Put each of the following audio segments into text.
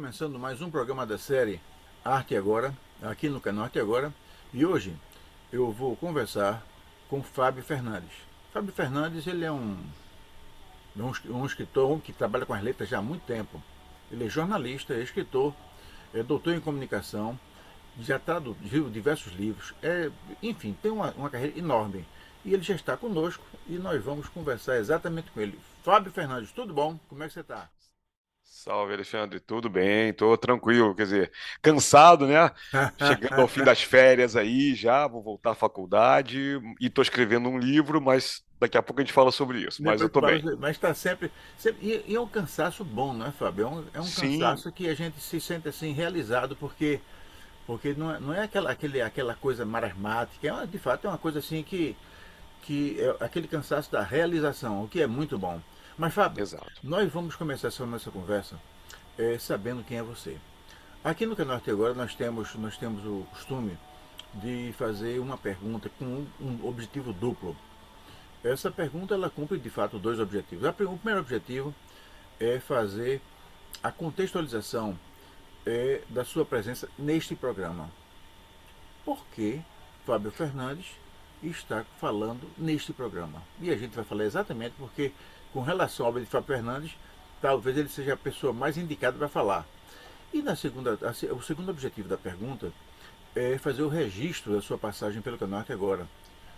começando mais um programa da série Arte Agora, aqui no canal Arte Agora, e hoje eu vou conversar com Fábio Fernandes. Fábio Fernandes, ele é um escritor que trabalha com as letras já há muito tempo. Ele é jornalista, é escritor, é doutor em comunicação, já traduziu diversos livros, enfim, tem uma carreira enorme. E ele já está conosco e nós vamos conversar exatamente com ele. Fábio Fernandes, tudo bom? Como é que você está? Salve, Alexandre, tudo bem? Tô tranquilo, quer dizer, cansado, né? Chegando ao fim das férias aí, já vou voltar à faculdade e tô escrevendo um livro, mas daqui a pouco a gente fala sobre isso, mas eu Depois tu tô fala, bem. mas está sempre e é um cansaço bom, não é, Fábio? É um Sim, cansaço que a gente se sente assim realizado, porque não é aquela coisa marasmática, de fato é uma coisa assim que é aquele cansaço da realização, o que é muito bom. Mas, Fábio, exato. nós vamos começar essa nossa conversa sabendo quem é você. Aqui no canal Arte Agora nós temos o costume de fazer uma pergunta com um objetivo duplo. Essa pergunta ela cumpre de fato dois objetivos. O primeiro objetivo é fazer a contextualização da sua presença neste programa. Por que Fábio Fernandes está falando neste programa? E a gente vai falar exatamente porque, com relação ao obra de Fábio Fernandes, talvez ele seja a pessoa mais indicada para falar. E o segundo objetivo da pergunta é fazer o registro da sua passagem pelo canal até agora.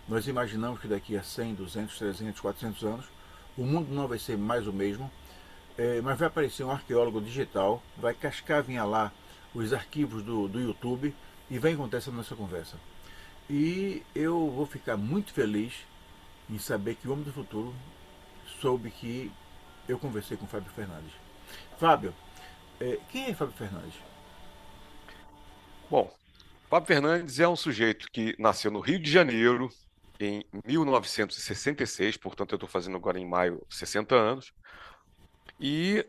Nós imaginamos que daqui a 100, 200, 300, 400 anos o mundo não vai ser mais o mesmo, mas vai aparecer um arqueólogo digital, vai cascavinhar lá os arquivos do YouTube e vai encontrar essa nossa conversa. E eu vou ficar muito feliz em saber que o Homem do Futuro soube que eu conversei com o Fábio Fernandes. Fábio, quem é Fábio Fernandes? Bom, Fábio Fernandes é um sujeito que nasceu no Rio de Janeiro em 1966, portanto eu estou fazendo agora em maio 60 anos, e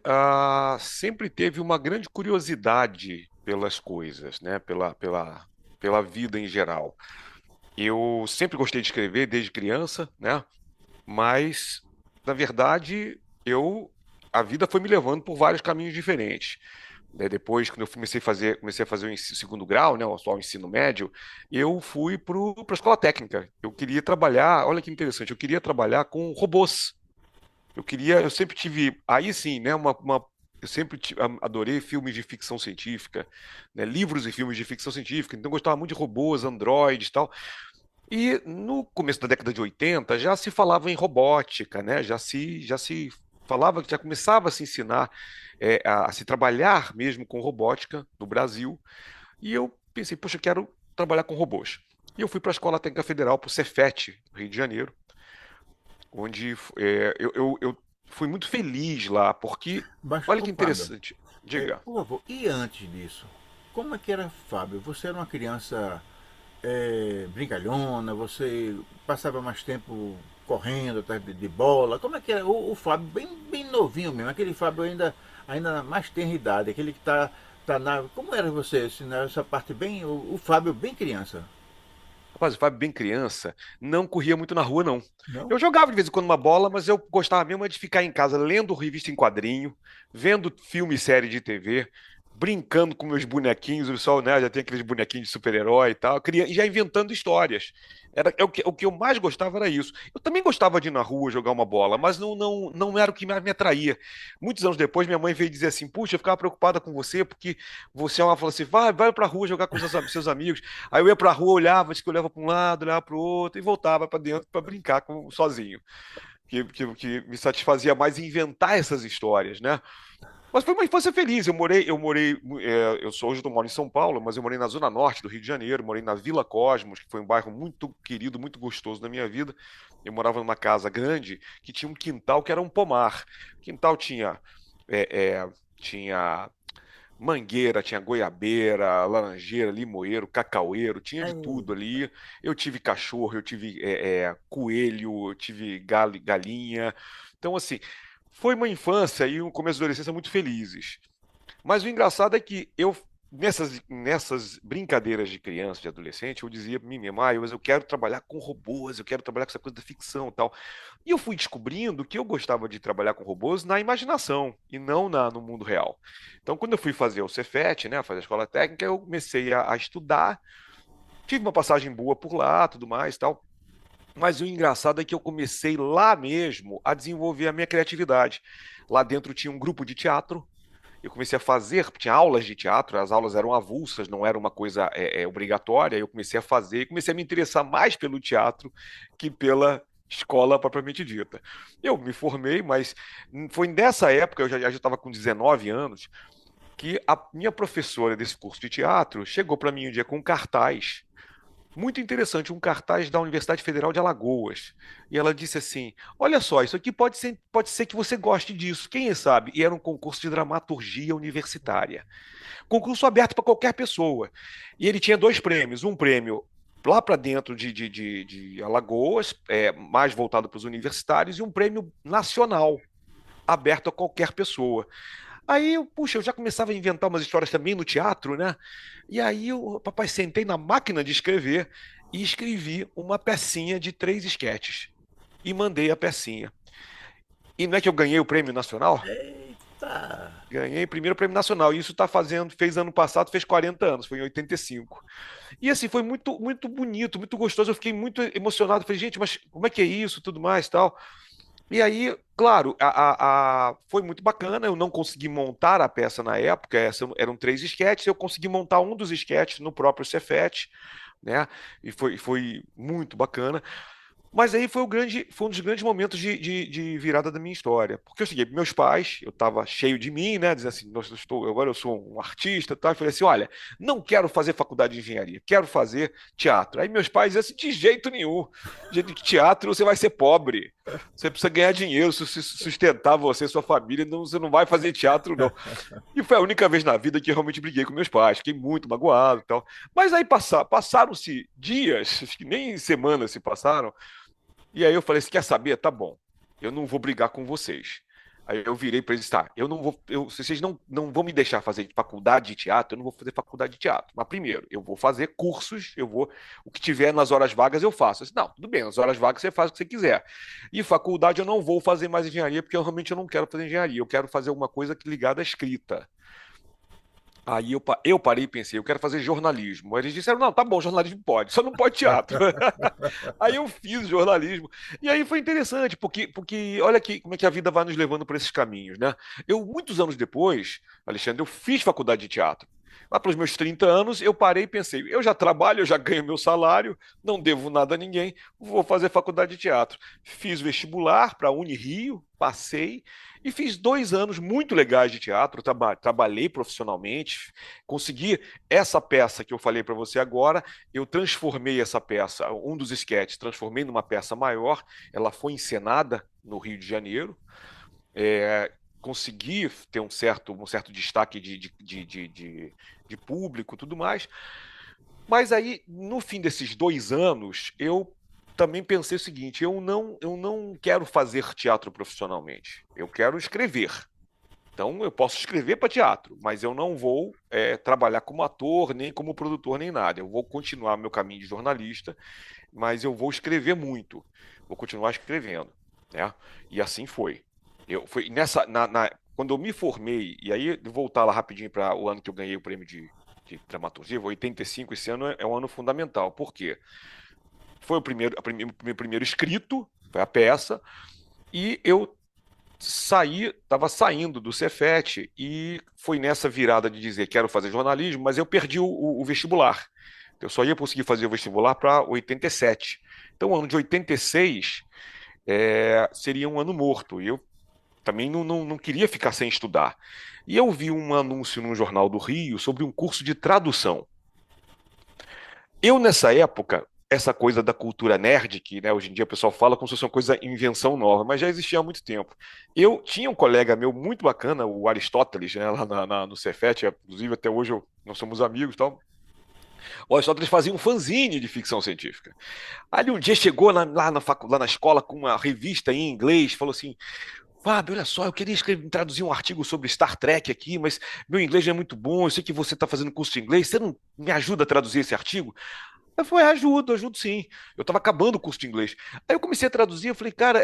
sempre teve uma grande curiosidade pelas coisas, né? Pela vida em geral. Eu sempre gostei de escrever desde criança, né? Mas, na verdade, a vida foi me levando por vários caminhos diferentes. Né? Depois, quando eu comecei a fazer o segundo grau, né? O ensino médio, eu fui para a escola técnica. Eu queria trabalhar, olha que interessante, eu queria trabalhar com robôs. Eu sempre tive, aí sim, né? Eu sempre adorei filmes de ficção científica, né, livros e filmes de ficção científica, então eu gostava muito de robôs, androides e tal. E no começo da década de 80 já se falava em robótica, né? Já se falava, já começava a se ensinar a se trabalhar mesmo com robótica no Brasil. E eu pensei, poxa, eu quero trabalhar com robôs. E eu fui para a Escola Técnica Federal, para o Cefet, no Rio de Janeiro, onde eu fui muito feliz lá, porque Mas, olha ô que Fábio, interessante. Diga. por favor, e antes disso? Como é que era Fábio? Você era uma criança brincalhona? Você passava mais tempo correndo atrás de bola? Como é que era o Fábio, bem novinho mesmo? Aquele Fábio ainda mais tenra idade, aquele que tá na. Como era você, assim, nessa parte bem. O Fábio bem criança? Rapaz, o Fábio, bem criança, não corria muito na rua, não. Não? Eu jogava de vez em quando uma bola, mas eu gostava mesmo de ficar em casa lendo revista em quadrinho, vendo filme e série de TV, brincando com meus bonequinhos. O pessoal, né, já tem aqueles bonequinhos de super-herói e tal, e já inventando histórias. O que eu mais gostava era isso. Eu também gostava de ir na rua jogar uma bola, mas não era o que mais me atraía. Muitos anos depois, minha mãe veio dizer assim: Puxa, eu ficava preocupada com você, porque você, ela falou assim: vai pra rua jogar com seus amigos. Aí eu ia pra rua, olhava, acho que eu olhava para um lado, olhava para o outro e voltava para dentro para brincar sozinho. Que me satisfazia mais inventar essas histórias, né? Mas foi uma infância feliz. Hoje eu moro em São Paulo, mas eu morei na zona norte do Rio de Janeiro, morei na Vila Cosmos, que foi um bairro muito querido, muito gostoso na minha vida. Eu morava numa casa grande que tinha um quintal que era um pomar. O quintal é, é, tinha mangueira, tinha goiabeira, laranjeira, limoeiro, cacaueiro, tinha de É, tudo ali. Eu tive cachorro, eu tive coelho, eu tive galinha. Então, assim, foi uma infância e um começo da adolescência muito felizes. Mas o engraçado é que nessas brincadeiras de criança, de adolescente, eu dizia para mim mesmo, mas eu quero trabalhar com robôs, eu quero trabalhar com essa coisa da ficção e tal. E eu fui descobrindo que eu gostava de trabalhar com robôs na imaginação e não no mundo real. Então, quando eu fui fazer o Cefet, né, fazer a escola técnica, eu comecei a estudar, tive uma passagem boa por lá, tudo mais, tal. Mas o engraçado é que eu comecei lá mesmo a desenvolver a minha criatividade. Lá dentro tinha um grupo de teatro. Eu comecei a fazer, tinha aulas de teatro, as aulas eram avulsas, não era uma coisa obrigatória. Eu comecei a fazer, comecei a me interessar mais pelo teatro que pela escola propriamente dita. Eu me formei, mas foi nessa época, eu já estava com 19 anos, que a minha professora desse curso de teatro chegou para mim um dia com um cartaz muito interessante, um cartaz da Universidade Federal de Alagoas. E ela disse assim: Olha só, isso aqui pode ser que você goste disso, quem sabe? E era um concurso de dramaturgia universitária. Concurso aberto para qualquer pessoa. E ele tinha dois prêmios: um prêmio lá para dentro de Alagoas, mais voltado para os universitários, e um prêmio nacional, aberto a qualquer pessoa. Aí, puxa, eu já começava a inventar umas histórias também no teatro, né? E aí, papai, sentei na máquina de escrever e escrevi uma pecinha de 3 esquetes. E mandei a pecinha. E não é que eu ganhei o prêmio nacional? Eita! Ganhei o primeiro prêmio nacional. E isso tá fazendo, fez ano passado, fez 40 anos, foi em 85. E assim, foi muito, muito bonito, muito gostoso. Eu fiquei muito emocionado. Falei, gente, mas como é que é isso, tudo mais, tal. E aí, claro, foi muito bacana. Eu não consegui montar a peça na época, eram 3 esquetes. Eu consegui montar um dos esquetes no próprio Cefet, né? E foi muito bacana. Mas aí foi um dos grandes momentos de virada da minha história. Porque eu cheguei para meus pais, eu estava cheio de mim, né? Dizendo assim, "Nossa, agora eu sou um artista, tá?" Eu falei assim: olha, não quero fazer faculdade de engenharia, quero fazer teatro. Aí meus pais diziam assim: de jeito nenhum. De jeito que teatro você vai ser pobre. Você precisa ganhar dinheiro, sustentar você e sua família, não, você não vai fazer teatro, não. E foi a única vez na vida que eu realmente briguei com meus pais, fiquei muito magoado e tal. Mas aí passaram-se dias, acho que nem semanas se passaram, e aí eu falei: você quer saber? Tá bom, eu não vou brigar com vocês. Aí eu virei para eles: tá, eu não vou, se vocês não vão me deixar fazer faculdade de teatro, eu não vou fazer faculdade de teatro. Mas primeiro, eu vou fazer cursos, o que tiver nas horas vagas eu faço. Eu disse: não, tudo bem, nas horas vagas você faz o que você quiser. E faculdade eu não vou fazer mais engenharia, porque eu não quero fazer engenharia, eu quero fazer alguma coisa ligada à escrita. Aí eu parei e pensei: eu quero fazer jornalismo. Aí eles disseram: não, tá bom, jornalismo pode, só não pode teatro. Aí eu fiz jornalismo. E aí foi interessante, porque olha aqui como é que a vida vai nos levando por esses caminhos, né? Eu, muitos anos depois, Alexandre, eu fiz faculdade de teatro. Lá para os meus 30 anos, eu parei e pensei: eu já trabalho, eu já ganho meu salário, não devo nada a ninguém, vou fazer faculdade de teatro. Fiz vestibular para a Unirio, passei e fiz 2 anos muito legais de teatro. Trabalhei profissionalmente, consegui essa peça que eu falei para você agora. Eu transformei essa peça, um dos esquetes, transformei numa peça maior. Ela foi encenada no Rio de Janeiro. Consegui ter um certo destaque de público e tudo mais. Mas aí, no fim desses 2 anos, eu também pensei o seguinte: eu não quero fazer teatro profissionalmente, eu quero escrever. Então, eu posso escrever para teatro, mas eu não vou trabalhar como ator, nem como produtor, nem nada. Eu vou continuar meu caminho de jornalista, mas eu vou escrever muito. Vou continuar escrevendo, né? E assim foi. Foi quando eu me formei, e aí voltar lá rapidinho para o ano que eu ganhei o prêmio de dramaturgia, 85, esse ano é um ano fundamental. Por quê? Foi meu primeiro escrito, foi a peça, e eu estava saindo do Cefet e foi nessa virada de dizer quero fazer jornalismo, mas eu perdi o vestibular. Eu só ia conseguir fazer o vestibular para 87. Então, o ano de 86 seria um ano morto. E eu também não queria ficar sem estudar. E eu vi um anúncio no Jornal do Rio sobre um curso de tradução. Eu, nessa época, essa coisa da cultura nerd, que né, hoje em dia o pessoal fala como se fosse uma coisa invenção nova, mas já existia há muito tempo. Eu tinha um colega meu muito bacana, o Aristóteles, né, lá no Cefet, inclusive até hoje nós somos amigos e tal. O Aristóteles fazia um fanzine de ficção científica. Aí um dia chegou lá na escola com uma revista em inglês, falou assim: Fábio, olha só, eu queria traduzir um artigo sobre Star Trek aqui, mas meu inglês não é muito bom, eu sei que você está fazendo curso de inglês, você não me ajuda a traduzir esse artigo? Eu falei, ajudo, ajudo sim. Eu estava acabando o curso de inglês. Aí eu comecei a traduzir, eu falei, cara,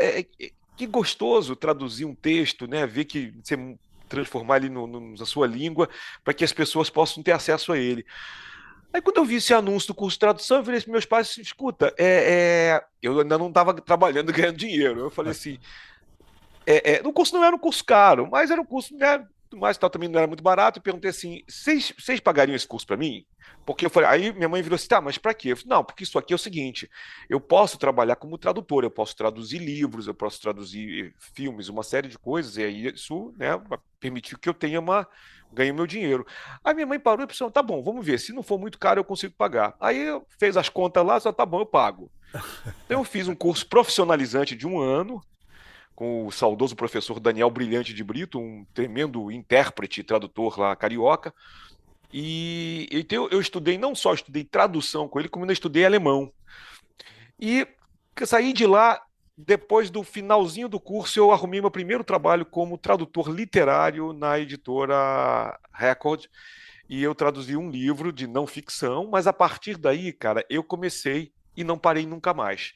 que gostoso traduzir um texto, né? Ver que você transformar ele na sua língua para que as pessoas possam ter acesso a ele. Aí quando eu vi esse anúncio do curso de tradução, eu falei para meus pais, assim, escuta, eu ainda não estava trabalhando e ganhando dinheiro. Eu falei assim, o curso não era um curso caro, mas era um curso, né, tudo mais, tal, também não era muito barato. Eu perguntei assim: vocês pagariam esse curso para mim? Porque eu falei, aí minha mãe virou assim: tá, mas para quê? Eu falei, não, porque isso aqui é o seguinte: eu posso trabalhar como tradutor, eu posso traduzir livros, eu posso traduzir filmes, uma série de coisas, e aí isso, né, vai permitir que eu tenha ganhe meu dinheiro. Aí minha mãe parou e pensou: tá bom, vamos ver, se não for muito caro, eu consigo pagar. Aí fez as contas lá, só tá bom, eu pago. Então eu fiz um curso profissionalizante de um ano com o saudoso professor Daniel Brilhante de Brito, um tremendo intérprete e tradutor lá carioca. E então eu estudei, não só estudei tradução com ele, como ainda estudei alemão. E saí de lá, depois do finalzinho do curso, eu arrumei meu primeiro trabalho como tradutor literário na editora Record. E eu traduzi um livro de não ficção, mas a partir daí, cara, eu comecei e não parei nunca mais.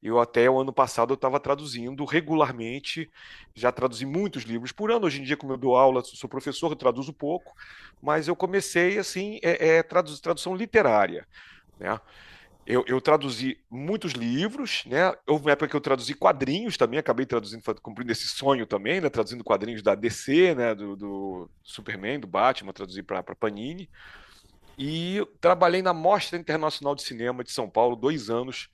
Eu até o ano passado eu estava traduzindo regularmente, já traduzi muitos livros por ano. Hoje em dia, como eu dou aula, sou professor, eu traduzo pouco, mas eu comecei assim, tradução literária, né? Eu traduzi muitos livros, né? Houve uma época que eu traduzi quadrinhos também, acabei traduzindo, cumprindo esse sonho também, né? Traduzindo quadrinhos da DC, né? Do Superman, do Batman, traduzi para Panini. E trabalhei na Mostra Internacional de Cinema de São Paulo 2 anos,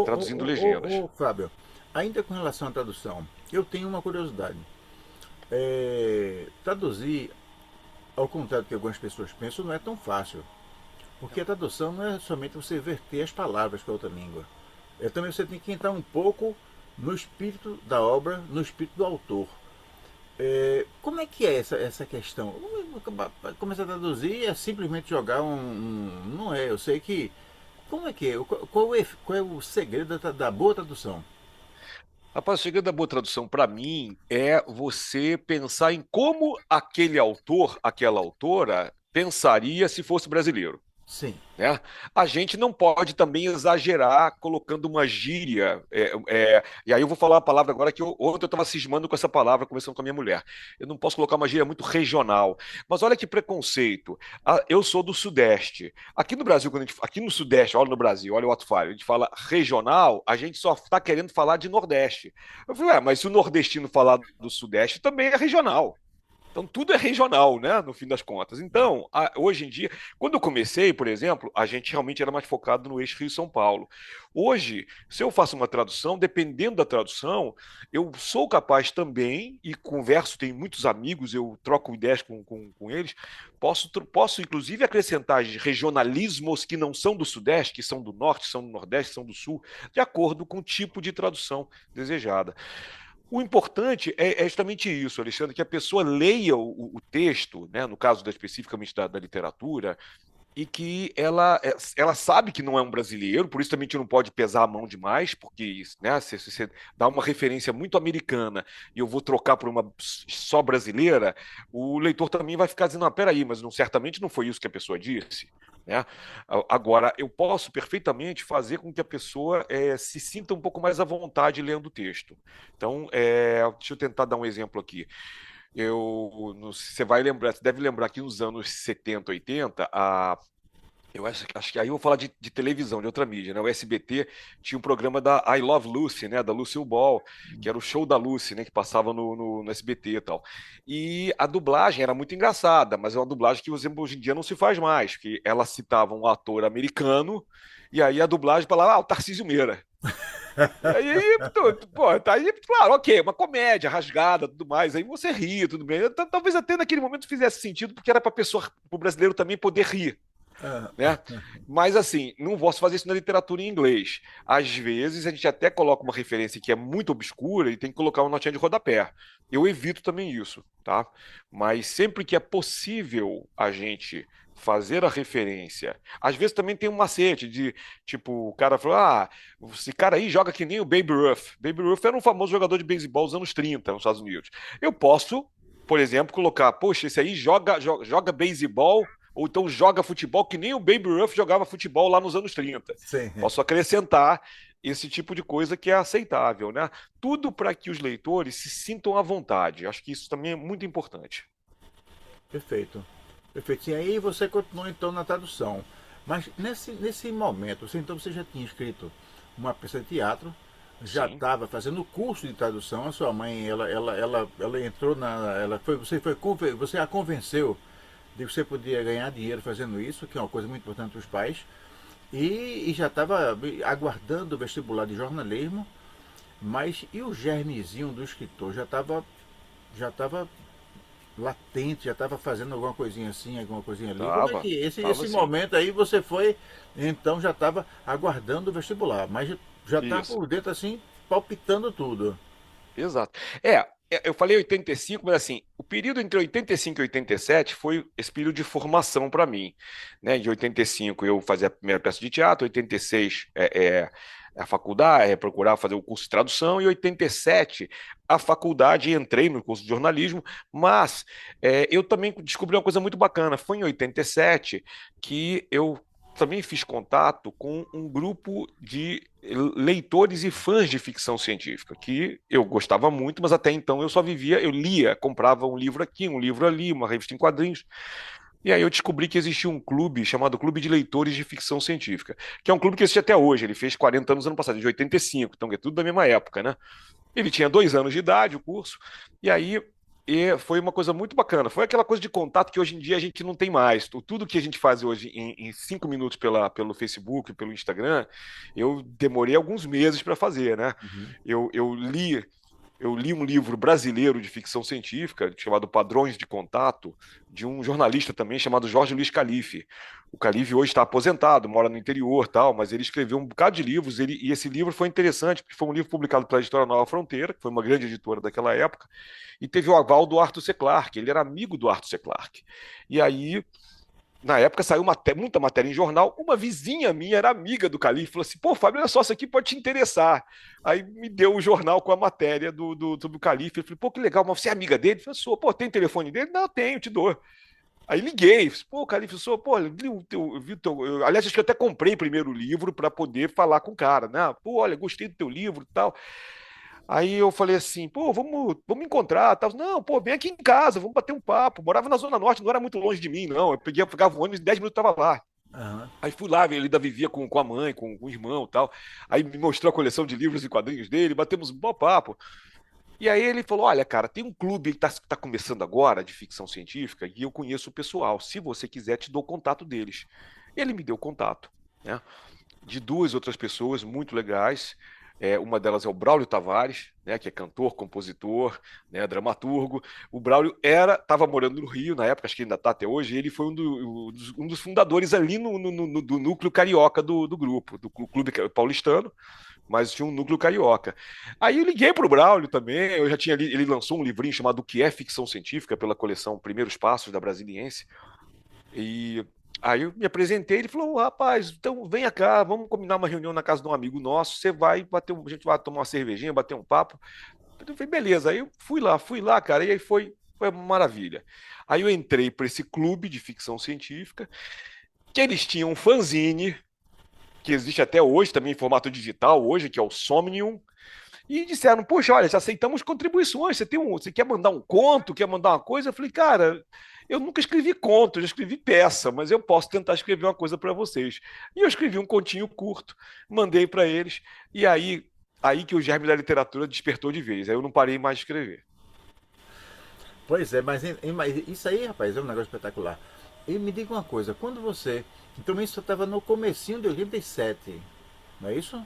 traduzindo legendas. Fábio, ainda com relação à tradução, eu tenho uma curiosidade. Traduzir, ao contrário do que algumas pessoas pensam, não é tão fácil. Porque a tradução não é somente você verter as palavras para outra língua. Também você tem que entrar um pouco no espírito da obra, no espírito do autor. Como é que é essa questão? Começar a traduzir é simplesmente jogar não é, eu sei que. Como é que é? Qual é o segredo da boa tradução? Rapaz, chegando a boa tradução para mim é você pensar em como aquele autor, aquela autora pensaria se fosse brasileiro. Sim. Né? A gente não pode também exagerar colocando uma gíria. E aí eu vou falar uma palavra agora que ontem eu estava cismando com essa palavra, conversando com a minha mulher. Eu não posso colocar uma gíria muito regional. Mas olha que preconceito. Eu sou do Sudeste. Aqui no Brasil, aqui no Sudeste, olha no Brasil, olha o ato falho, a gente fala regional, a gente só está querendo falar de Nordeste. Eu falei, mas se o nordestino falar do Sudeste, também é regional. Então, tudo é regional, né? No fim das contas. Então, hoje em dia, quando eu comecei, por exemplo, a gente realmente era mais focado no eixo Rio-São Paulo. Hoje, se eu faço uma tradução, dependendo da tradução, eu sou capaz também, e converso, tenho muitos amigos, eu troco ideias com eles, posso inclusive acrescentar regionalismos que não são do Sudeste, que são do Norte, são do Nordeste, são do Sul, de acordo com o tipo de tradução desejada. O importante é justamente isso, Alexandre, que a pessoa leia o texto, né, no caso especificamente da literatura, e que ela sabe que não é um brasileiro, por isso também a gente não pode pesar a mão demais, porque né, se você dá uma referência muito americana e eu vou trocar por uma só brasileira, o leitor também vai ficar dizendo, peraí, mas certamente não foi isso que a pessoa disse. Né? Agora, eu posso perfeitamente fazer com que a pessoa se sinta um pouco mais à vontade lendo o texto. Então, deixa eu tentar dar um exemplo aqui. Você vai lembrar, você deve lembrar que nos anos 70, 80, eu acho que aí eu vou falar de televisão, de outra mídia, né? O SBT tinha um programa da I Love Lucy, né? Da Lucille Ball, que era o show da Lucy, né? Que passava no SBT e tal. E a dublagem era muito engraçada, mas é uma dublagem que hoje em dia não se faz mais, porque ela citava um ator americano e aí a dublagem falava, o Tarcísio Meira. E aí, pô, tá aí, claro, ok, uma comédia rasgada, tudo mais, aí você ri, tudo bem. Talvez até naquele momento fizesse sentido, porque era para pessoa, para o brasileiro também poder rir, né? Mas assim, não posso fazer isso na literatura em inglês. Às vezes a gente até coloca uma referência que é muito obscura e tem que colocar uma notinha de rodapé. Eu evito também isso, tá? Mas sempre que é possível a gente fazer a referência. Às vezes também tem um macete de, tipo, o cara falou, esse cara aí joga que nem o Baby Ruth. Baby Ruth era um famoso jogador de beisebol dos anos 30 nos Estados Unidos. Eu posso, por exemplo, colocar, poxa, esse aí joga beisebol ou então joga futebol que nem o Baby Ruth jogava futebol lá nos anos 30. Sim, Posso acrescentar esse tipo de coisa que é aceitável, né? Tudo para que os leitores se sintam à vontade. Acho que isso também é muito importante. perfeito. Perfeito. E aí você continua então na tradução. Mas nesse momento, então você já tinha escrito uma peça de teatro, já Sim. estava fazendo curso de tradução, a sua mãe, ela entrou na. Ela foi, você a convenceu de que você podia ganhar dinheiro fazendo isso, que é uma coisa muito importante para os pais, e já estava aguardando o vestibular de jornalismo, mas e o germezinho do escritor já estava latente, já estava fazendo alguma coisinha assim, alguma coisinha ali. Como é Tava, que tava esse sim. momento aí você foi, então já estava aguardando o vestibular, mas já estava Isso. por dentro assim, palpitando tudo. Exato. Eu falei 85, mas assim, o período entre 85 e 87 foi esse período de formação para mim, né? De 85 eu fazia a primeira peça de teatro, 86 a faculdade, procurar fazer o curso de tradução, e 87 a faculdade, entrei no curso de jornalismo, mas eu também descobri uma coisa muito bacana. Foi em 87 que eu também fiz contato com um grupo de leitores e fãs de ficção científica, que eu gostava muito, mas até então eu lia, comprava um livro aqui, um livro ali, uma revista em quadrinhos. E aí eu descobri que existia um clube chamado Clube de Leitores de Ficção Científica, que é um clube que existe até hoje. Ele fez 40 anos ano passado, de 85, então é tudo da mesma época, né? Ele tinha 2 anos de idade, o curso, e aí foi uma coisa muito bacana. Foi aquela coisa de contato que hoje em dia a gente não tem mais. Tudo que a gente faz hoje em 5 minutos pelo Facebook, pelo Instagram, eu demorei alguns meses para fazer, né? Uhum. Eu, eu li eu li um livro brasileiro de ficção científica chamado Padrões de Contato, de um jornalista também chamado Jorge Luiz Calife. O Calife hoje está aposentado, mora no interior, tal, mas ele escreveu um bocado de livros, e esse livro foi interessante, porque foi um livro publicado pela editora Nova Fronteira, que foi uma grande editora daquela época, e teve o aval do Arthur C. Clarke, ele era amigo do Arthur C. Clarke. E aí na época saiu muita matéria em jornal. Uma vizinha minha era amiga do Calife, falou assim: pô, Fábio, olha só, isso aqui pode te interessar. Aí me deu o jornal com a matéria do Calife. Eu falei: pô, que legal, mas você é amiga dele? Eu falei: sou, pô, tem telefone dele? Não, tenho, te dou. Aí liguei, pô, Calife, sou, pô, eu vi o teu. Aliás, acho que eu até comprei primeiro o livro para poder falar com o cara, né? Pô, olha, gostei do teu livro e tal. Aí eu falei assim, pô, vamos encontrar, tal. Não, pô, vem aqui em casa, vamos bater um papo. Morava na Zona Norte, não era muito longe de mim, não. Pegava o ônibus, em 10 minutos eu tava lá. Aham. Aí fui lá, ele ainda vivia com a mãe, com o irmão e tal. Aí me mostrou a coleção de livros e quadrinhos dele, batemos um bom papo. E aí ele falou: olha, cara, tem um clube que tá começando agora de ficção científica e eu conheço o pessoal. Se você quiser, te dou o contato deles. Ele me deu o contato, né? De duas outras pessoas muito legais. Uma delas é o Braulio Tavares, né, que é cantor, compositor, né, dramaturgo. O Braulio estava morando no Rio na época, acho que ainda está até hoje. E ele foi um dos fundadores ali do núcleo carioca do grupo, do clube paulistano, mas tinha um núcleo carioca. Aí eu liguei para o Braulio também. Eu já tinha ele lançou um livrinho chamado O que é Ficção Científica pela coleção Primeiros Passos da Brasiliense. E aí eu me apresentei, ele falou: rapaz, então venha cá, vamos combinar uma reunião na casa de um amigo nosso, você vai bater, a gente vai tomar uma cervejinha, bater um papo. Eu falei: beleza. Aí eu fui lá, cara, e aí foi uma maravilha. Aí eu entrei para esse clube de ficção científica, que eles tinham um fanzine, que existe até hoje, também em formato digital, hoje, que é o Somnium, e disseram: poxa, olha, já aceitamos contribuições. Você quer mandar um conto, quer mandar uma coisa? Eu falei: cara, eu nunca escrevi conto, eu já escrevi peça, mas eu posso tentar escrever uma coisa para vocês. E eu escrevi um continho curto, mandei para eles, e aí que o germe da literatura despertou de vez. Aí eu não parei mais de escrever. Pois é, mas isso aí, rapaz, é um negócio espetacular. E me diga uma coisa, quando você. Então isso estava no comecinho de 87, não é isso?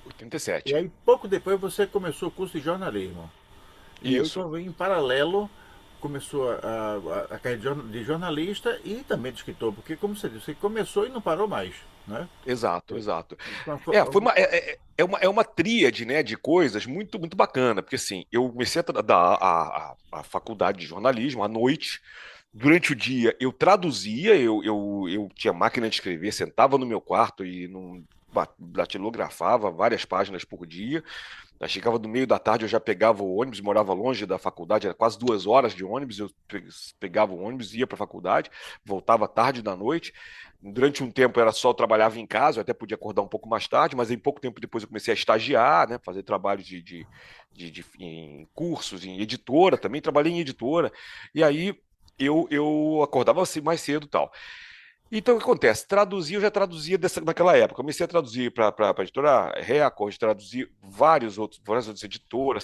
87. E aí pouco depois você começou o curso de jornalismo. E aí Isso. em paralelo começou a carreira de jornalista e também de escritor, porque como você disse, você começou e não parou mais, né? Exato, exato. Então, É uma tríade, né, de coisas muito, muito bacana, porque assim, eu comecei a dar a faculdade de jornalismo à noite, Durante o dia eu traduzia, eu tinha máquina de escrever, sentava no meu quarto e não datilografava várias páginas por dia. Aí chegava do meio da tarde, eu já pegava o ônibus, morava longe da faculdade, era quase 2 horas de ônibus, eu pegava o ônibus, ia para a faculdade, voltava tarde da noite. Durante um tempo era só eu trabalhava em casa, eu até podia acordar um pouco mais tarde, mas em pouco tempo depois eu comecei a estagiar, né, fazer trabalho em cursos, em editora, também trabalhei em editora, e aí eu acordava assim mais cedo e tal. Então, o que acontece? Traduzir, eu já traduzia naquela época. Comecei a traduzir para a editora Record, traduzi várias outras editoras,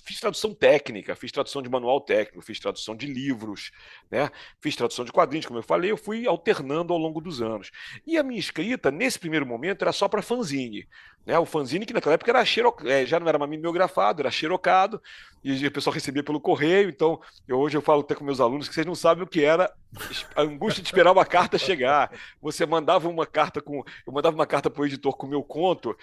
fiz tradução técnica, fiz tradução de manual técnico, fiz tradução de livros, né? Fiz tradução de quadrinhos, como eu falei, eu fui alternando ao longo dos anos. E a minha escrita, nesse primeiro momento, era só para fanzine. Né? O fanzine, que naquela época era já não era mais mimeografado, era xerocado, e o pessoal recebia pelo correio. Então, hoje eu falo até com meus alunos que vocês não sabem o que era a angústia de esperar uma carta chegar. Você mandava uma carta com. Eu mandava uma carta para o editor com o meu conto,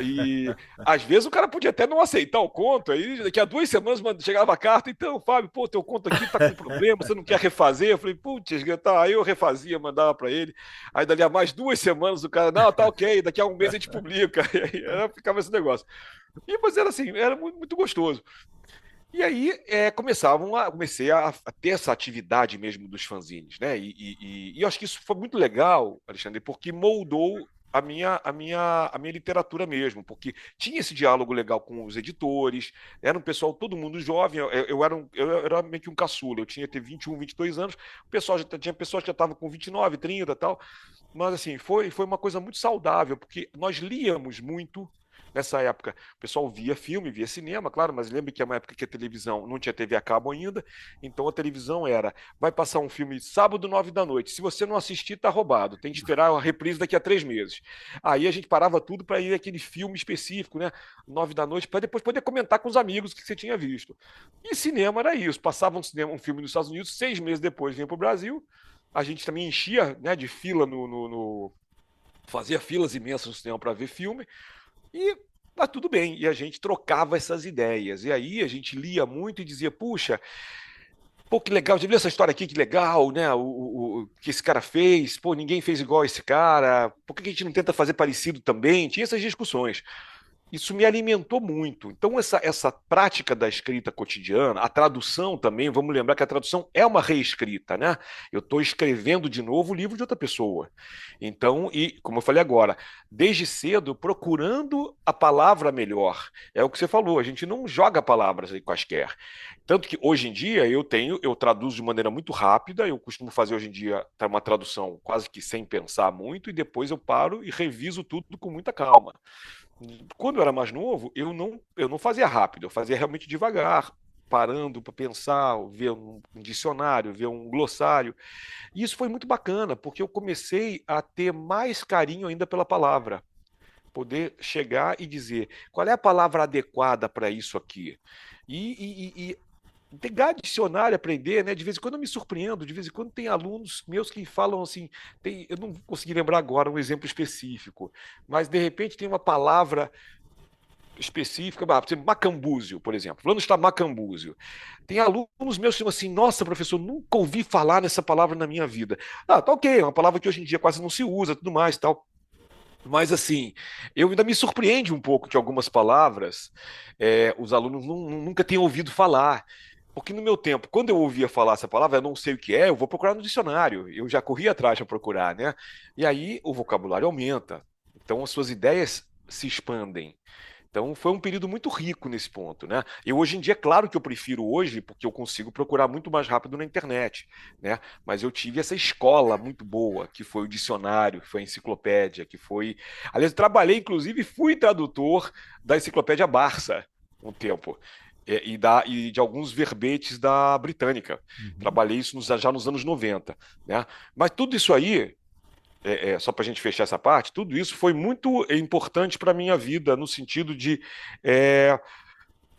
e às vezes o cara podia até não aceitar o conto. Aí daqui a 2 semanas chegava a carta, então, Fábio, pô, teu conto aqui tá com problema, você não quer refazer? Eu falei, putz, tá. Aí eu refazia, mandava para ele. Aí dali a mais 2 semanas o cara, não, tá ok, daqui a um mês a gente publica. E aí ficava esse negócio. E, mas era assim, era muito, muito gostoso. E aí comecei a ter essa atividade mesmo dos fanzines, né? E eu acho que isso foi muito legal, Alexandre, porque moldou a minha literatura mesmo, porque tinha esse diálogo legal com os editores, era um pessoal, todo mundo jovem, eu era meio que um caçula, eu tinha ter 21, 22 anos, o pessoal tinha pessoas que já estavam com 29, 30 e tal, mas assim, foi uma coisa muito saudável, porque nós líamos muito. Nessa época, o pessoal via filme, via cinema, claro, mas lembre que é uma época que a televisão não tinha TV a cabo ainda, então a televisão vai passar um filme sábado, 9 da noite. Se você não assistir, tá roubado. Tem que esperar a reprise daqui a 3 meses. Aí a gente parava tudo para ir aquele filme específico, né? 9 da noite, para depois poder comentar com os amigos o que você tinha visto. E cinema era isso. Passava um filme nos Estados Unidos, 6 meses depois vinha para o Brasil. A gente também enchia, né, de fila fazia filas imensas no cinema para ver filme. E tá tudo bem, e a gente trocava essas ideias. E aí a gente lia muito e dizia, puxa, pô, que legal, já viu essa história aqui, que legal, né? O que esse cara fez, pô, ninguém fez igual esse cara, por que a gente não tenta fazer parecido também? Tinha essas discussões. Isso me alimentou muito. Então, essa prática da escrita cotidiana, a tradução também, vamos lembrar que a tradução é uma reescrita, né? Eu estou escrevendo de novo o livro de outra pessoa. Então, e como eu falei agora, desde cedo, procurando a palavra melhor. É o que você falou, a gente não joga palavras aí quaisquer. Tanto que hoje em dia eu traduzo de maneira muito rápida, eu costumo fazer hoje em dia uma tradução quase que sem pensar muito, e depois eu paro e reviso tudo com muita calma. Quando eu era mais novo, eu não fazia rápido, eu fazia realmente devagar, parando para pensar, ver um dicionário, ver um glossário. E isso foi muito bacana, porque eu comecei a ter mais carinho ainda pela palavra. Poder chegar e dizer qual é a palavra adequada para isso aqui. E pegar dicionário, aprender, né? De vez em quando eu me surpreendo, de vez em quando tem alunos meus que falam assim, eu não consegui lembrar agora um exemplo específico, mas de repente tem uma palavra específica, por exemplo, macambúzio, por exemplo. Fulano está macambúzio. Tem alunos meus que dizem assim, nossa, professor, nunca ouvi falar nessa palavra na minha vida. Ah, tá ok, é uma palavra que hoje em dia quase não se usa, tudo mais, tal. Mas assim, eu ainda me surpreende um pouco que algumas palavras os alunos nunca tenham ouvido falar. Porque no meu tempo, quando eu ouvia falar essa palavra, eu não sei o que é, eu vou procurar no dicionário. Eu já corri atrás para procurar, né? E aí o vocabulário aumenta. Então as suas ideias se expandem. Então foi um período muito rico nesse ponto, né? Eu hoje em dia, claro que eu prefiro hoje, porque eu consigo procurar muito mais rápido na internet, né? Mas eu tive essa escola muito boa, que foi o dicionário, que foi a enciclopédia, que foi. Aliás, eu trabalhei, inclusive, fui tradutor da enciclopédia Barça um tempo. E de alguns verbetes da Britânica. Uhum. Trabalhei isso já nos anos 90, né? Mas tudo isso aí só para a gente fechar essa parte, tudo isso foi muito importante para a minha vida, no sentido de é,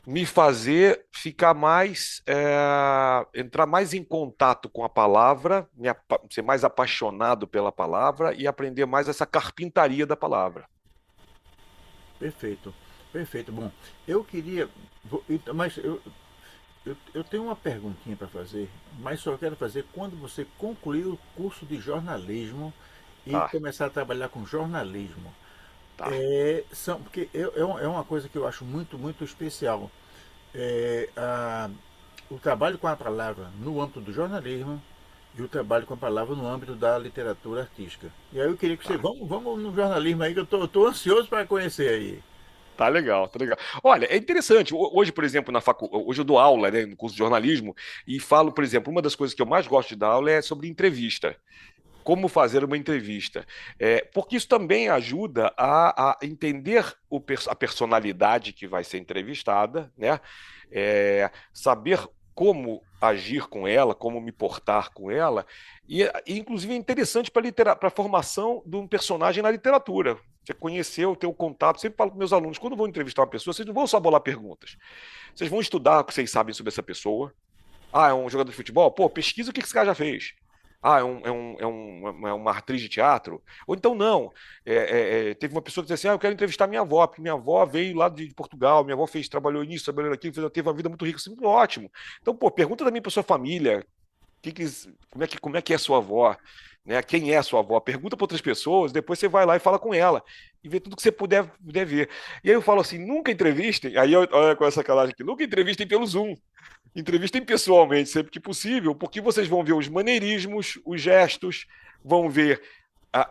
me fazer ficar mais, entrar mais em contato com a palavra, ser mais apaixonado pela palavra e aprender mais essa carpintaria da palavra. Perfeito, perfeito. Bom, eu queria, mas eu tenho uma perguntinha para fazer, mas só quero fazer quando você concluir o curso de jornalismo e Tá, começar a trabalhar com jornalismo. tá. Porque é uma coisa que eu acho muito, muito especial. É, o trabalho com a palavra no âmbito do jornalismo e o trabalho com a palavra no âmbito da literatura artística. E aí eu queria que você. Tá. Vamos no jornalismo aí, que tô ansioso para conhecer aí. Tá legal, tá legal. Olha, é interessante. Hoje, por exemplo, hoje eu dou aula, né, no curso de jornalismo e falo, por exemplo, uma das coisas que eu mais gosto de dar aula é sobre entrevista. Como fazer uma entrevista. Porque isso também ajuda a entender a personalidade que vai ser entrevistada, né? Saber como agir com ela, como me portar com ela, e inclusive é interessante para a formação de um personagem na literatura. Você conheceu, ter o contato. Sempre falo com meus alunos, quando vão entrevistar uma pessoa, vocês não vão só bolar perguntas. Vocês vão estudar o que vocês sabem sobre essa pessoa. Ah, é um jogador de futebol? Pô, pesquisa o que esse cara já fez. Ah, é uma atriz de teatro? Ou então não. Teve uma pessoa que disse assim: eu quero entrevistar minha avó, porque minha avó veio lá de Portugal, minha avó trabalhou nisso, trabalhou naquilo, teve uma vida muito rica. Assim, ótimo. Então, pô, pergunta também para sua família como é que é a sua avó, né? Quem é a sua avó? Pergunta para outras pessoas, depois você vai lá e fala com ela e vê tudo que você puder ver. E aí eu falo assim: nunca entrevistem, olha com essa calagem aqui, nunca entrevistem pelo Zoom. Entrevistem pessoalmente, sempre que possível, porque vocês vão ver os maneirismos, os gestos, vão ver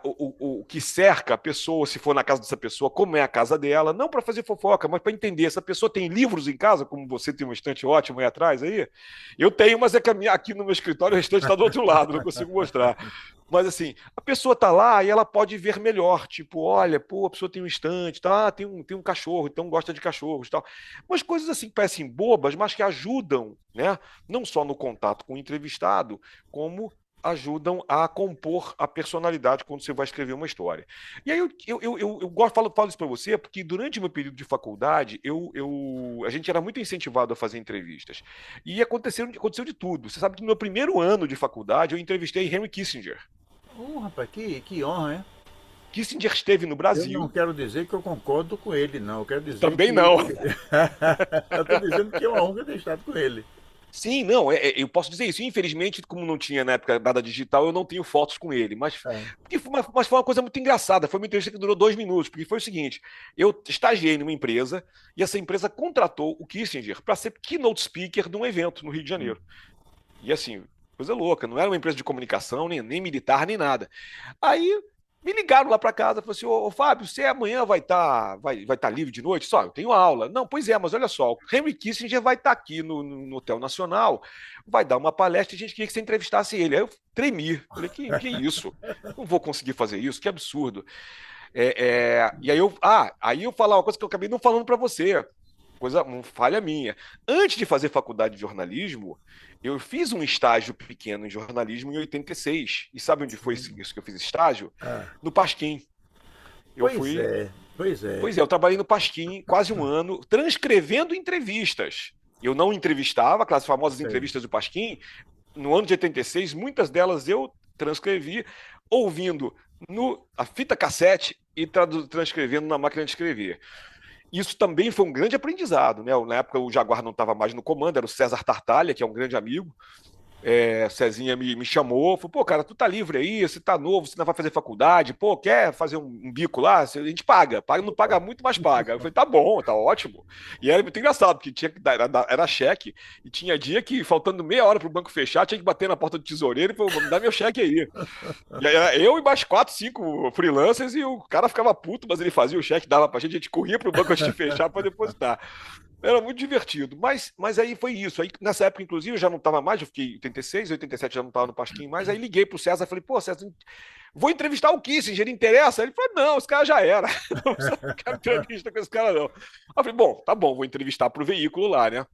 o que cerca a pessoa, se for na casa dessa pessoa, como é a casa dela, não para fazer fofoca, mas para entender. Essa pessoa tem livros em casa, como você tem uma estante ótima aí atrás aí. Eu tenho, mas é que aqui no meu escritório o restante está do outro lado, não consigo mostrar. Mas assim, a pessoa está lá e ela pode ver melhor, tipo, olha, pô, a pessoa tem um estante, tá, tem um cachorro, então gosta de cachorros, tal. Umas coisas assim que parecem bobas, mas que ajudam, né? Não só no contato com o entrevistado, como ajudam a compor a personalidade quando você vai escrever uma história. E aí eu gosto, falo isso para você, porque durante o meu período de faculdade, a gente era muito incentivado a fazer entrevistas. E aconteceu de tudo. Você sabe que no meu primeiro ano de faculdade, eu entrevistei Henry Kissinger. Rapaz, que honra, hein? Kissinger esteve no Eu não Brasil. quero dizer que eu concordo com ele, não. Eu quero dizer Também que. não. Eu estou dizendo que é uma honra ter estado com ele. Sim, não, eu posso dizer isso. Infelizmente, como não tinha na época nada digital, eu não tenho fotos com ele. É. Mas foi uma coisa muito engraçada. Foi uma entrevista que durou 2 minutos, porque foi o seguinte: eu estagiei numa empresa e essa empresa contratou o Kissinger para ser keynote speaker de um evento no Rio de Janeiro. E assim, coisa louca, não era uma empresa de comunicação, nem militar, nem nada. Aí me ligaram lá para casa, falaram assim: ô, Fábio, você amanhã vai tá livre de noite? Só, eu tenho aula. Não, pois é, mas olha só, o Henry Kissinger vai estar aqui no Hotel Nacional, vai dar uma palestra e a gente queria que você entrevistasse ele. Aí eu tremi, falei: que isso? Não vou conseguir fazer isso, que absurdo. E aí eu falar uma coisa que eu acabei não falando para você, coisa, uma falha minha. Antes de fazer faculdade de jornalismo, eu fiz um estágio pequeno em jornalismo em 86. E sabe onde foi isso que eu fiz estágio? Ah, No Pasquim. Eu pois fui. é, pois é. Pois é, eu trabalhei no Pasquim quase um ano, transcrevendo entrevistas. Eu não entrevistava, aquelas famosas Sei. entrevistas do Pasquim. No ano de 86, muitas delas eu transcrevi, ouvindo a fita cassete e transcrevendo na máquina de escrever. Isso também foi um grande aprendizado, né? Na época o Jaguar não estava mais no comando, era o César Tartalha, que é um grande amigo. Cezinha me chamou, falou: pô, cara, tu tá livre aí, você tá novo, você não vai fazer faculdade, pô, quer fazer um bico lá? A gente paga, não paga muito, mas paga. Eu falei: tá bom, tá ótimo. E era muito engraçado, porque tinha que dar, era cheque, e tinha dia que, faltando meia hora pro banco fechar, tinha que bater na porta do tesoureiro e falou: me dá meu cheque aí. E aí era eu e mais quatro, cinco freelancers, e o cara ficava puto, mas ele fazia o cheque, dava pra gente, a gente corria pro banco antes de fechar para depositar. Era muito divertido, mas aí foi isso. Aí, nessa época, inclusive, eu já não estava mais, eu fiquei em 86, 87 já não estava no Pasquim mais. Aí liguei pro César e falei: pô, César, vou entrevistar o Kissinger, interessa? Ele falou: não, esse cara já era. Não quero entrevista com esse cara, não. Aí eu falei: bom, tá bom, vou entrevistar pro veículo lá, né?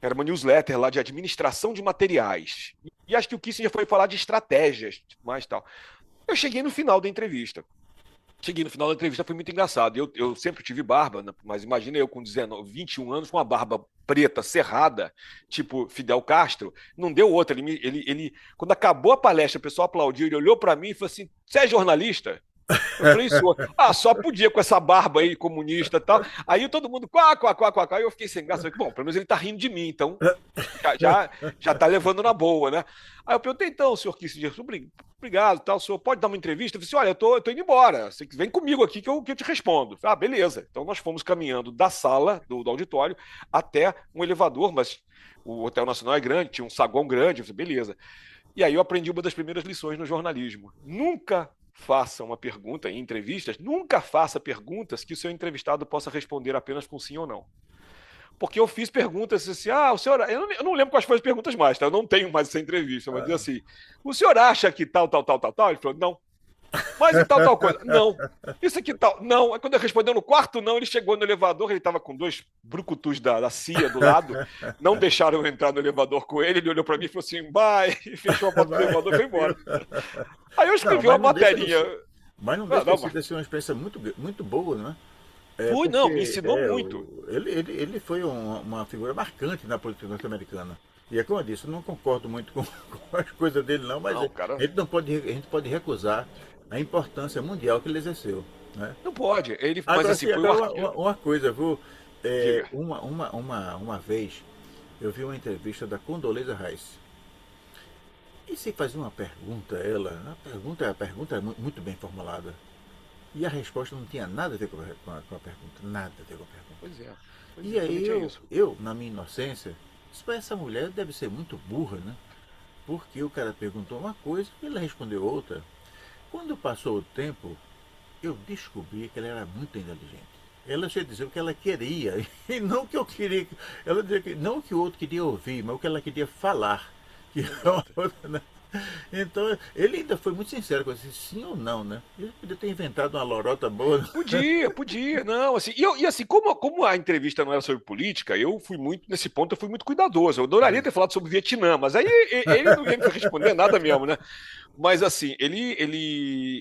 Era uma newsletter lá de administração de materiais. E acho que o Kissinger foi falar de estratégias, mais tal. Eu cheguei no final da entrevista. Cheguei no final da entrevista, foi muito engraçado. Eu sempre tive barba, né? Mas imagina eu com 19, 21 anos, com uma barba preta, cerrada, tipo Fidel Castro. Não deu outra. Quando acabou a palestra, o pessoal aplaudiu, ele olhou para mim e falou assim: você é jornalista? Eu falei, senhor, ah, só podia com essa barba aí, comunista e tal. Aí todo mundo, quá, quá, quá, quá, quá. Aí eu fiquei sem graça. Falei, bom, pelo menos ele tá rindo de mim, então já, já, já tá levando na boa, né? Aí eu perguntei, então, senhor Kissinger, obrigado, tal, o senhor pode dar uma entrevista? Eu falei assim, olha, eu tô indo embora, você vem comigo aqui que eu te respondo. Ah, beleza. Então nós fomos caminhando da sala, do auditório, até um elevador, mas o Hotel Nacional é grande, tinha um saguão grande, eu falei, beleza. E aí eu aprendi uma das primeiras lições no jornalismo. Nunca faça uma pergunta em entrevistas, nunca faça perguntas que o seu entrevistado possa responder apenas com sim ou não. Porque eu fiz perguntas assim, o senhor, eu não lembro quais foram as perguntas mais, tá? Eu não tenho mais essa entrevista, mas diz assim, o senhor acha que tal, tal, tal, tal, tal? Ele falou, não. Mas e tal, tal coisa? Não. Isso aqui tal? Não. Aí quando ele respondeu no quarto não, ele chegou no elevador, ele estava com dois brucutus da CIA do lado, não deixaram eu entrar no elevador com ele, ele olhou para mim e falou assim, bye, e fechou a porta do elevador e foi embora. Aí eu Não, escrevi uma materinha. mas não Não, deixa de não, ser uma experiência muito boa, né? fui, não, me Porque ensinou muito. ele foi uma figura marcante na política norte-americana. E é como eu disse, eu não concordo muito com, com as coisas dele não, mas Não, cara, a gente pode recusar a importância mundial que ele exerceu. Né? não pode. Mas Agora, assim, sim, foi o agora arquivo. uma coisa, Diga. uma vez eu vi uma entrevista da Condoleezza Rice. E se fazia uma pergunta a ela, a pergunta é muito bem formulada. E a resposta não tinha nada a ver com a pergunta, nada a ver com a pergunta. Pois é. Pois E aí exatamente é isso. na minha inocência, disse, "Pô, essa mulher deve ser muito burra, né? Porque o cara perguntou uma coisa e ela respondeu outra. Quando passou o tempo, eu descobri que ela era muito inteligente. Ela tinha dizer o que ela queria, e não o que eu queria. Ela dizia que não o que o outro queria ouvir, mas o que ela queria falar. Que é uma Exato. outra, né? Então, ele ainda foi muito sincero com isso, sim ou não, né? Ele podia ter inventado uma lorota boa. Né? Podia, podia, não, assim, e assim, como a entrevista não era sobre política, eu fui muito, nesse ponto, eu fui muito cuidadoso. Eu adoraria ter falado sobre o Vietnã, mas aí ele não ia me responder nada mesmo, né? Mas assim,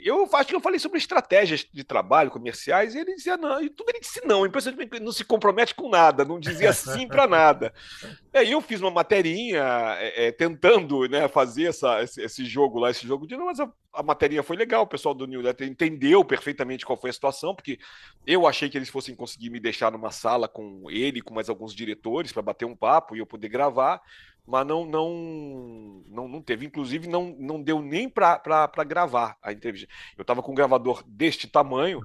eu acho que eu falei sobre estratégias de trabalho comerciais e ele dizia não, e tudo ele disse não, impressionante, ele não se compromete com nada, não dizia sim para nada. E aí eu fiz uma materinha tentando, né, fazer esse jogo lá, esse jogo de não, mas a materinha foi legal, o pessoal do Newsletter entendeu perfeitamente qual foi a situação, porque eu achei que eles fossem conseguir me deixar numa sala com ele, com mais alguns diretores para bater um papo e eu poder gravar, mas não teve, inclusive não deu nem para gravar a entrevista. Eu estava com um gravador deste tamanho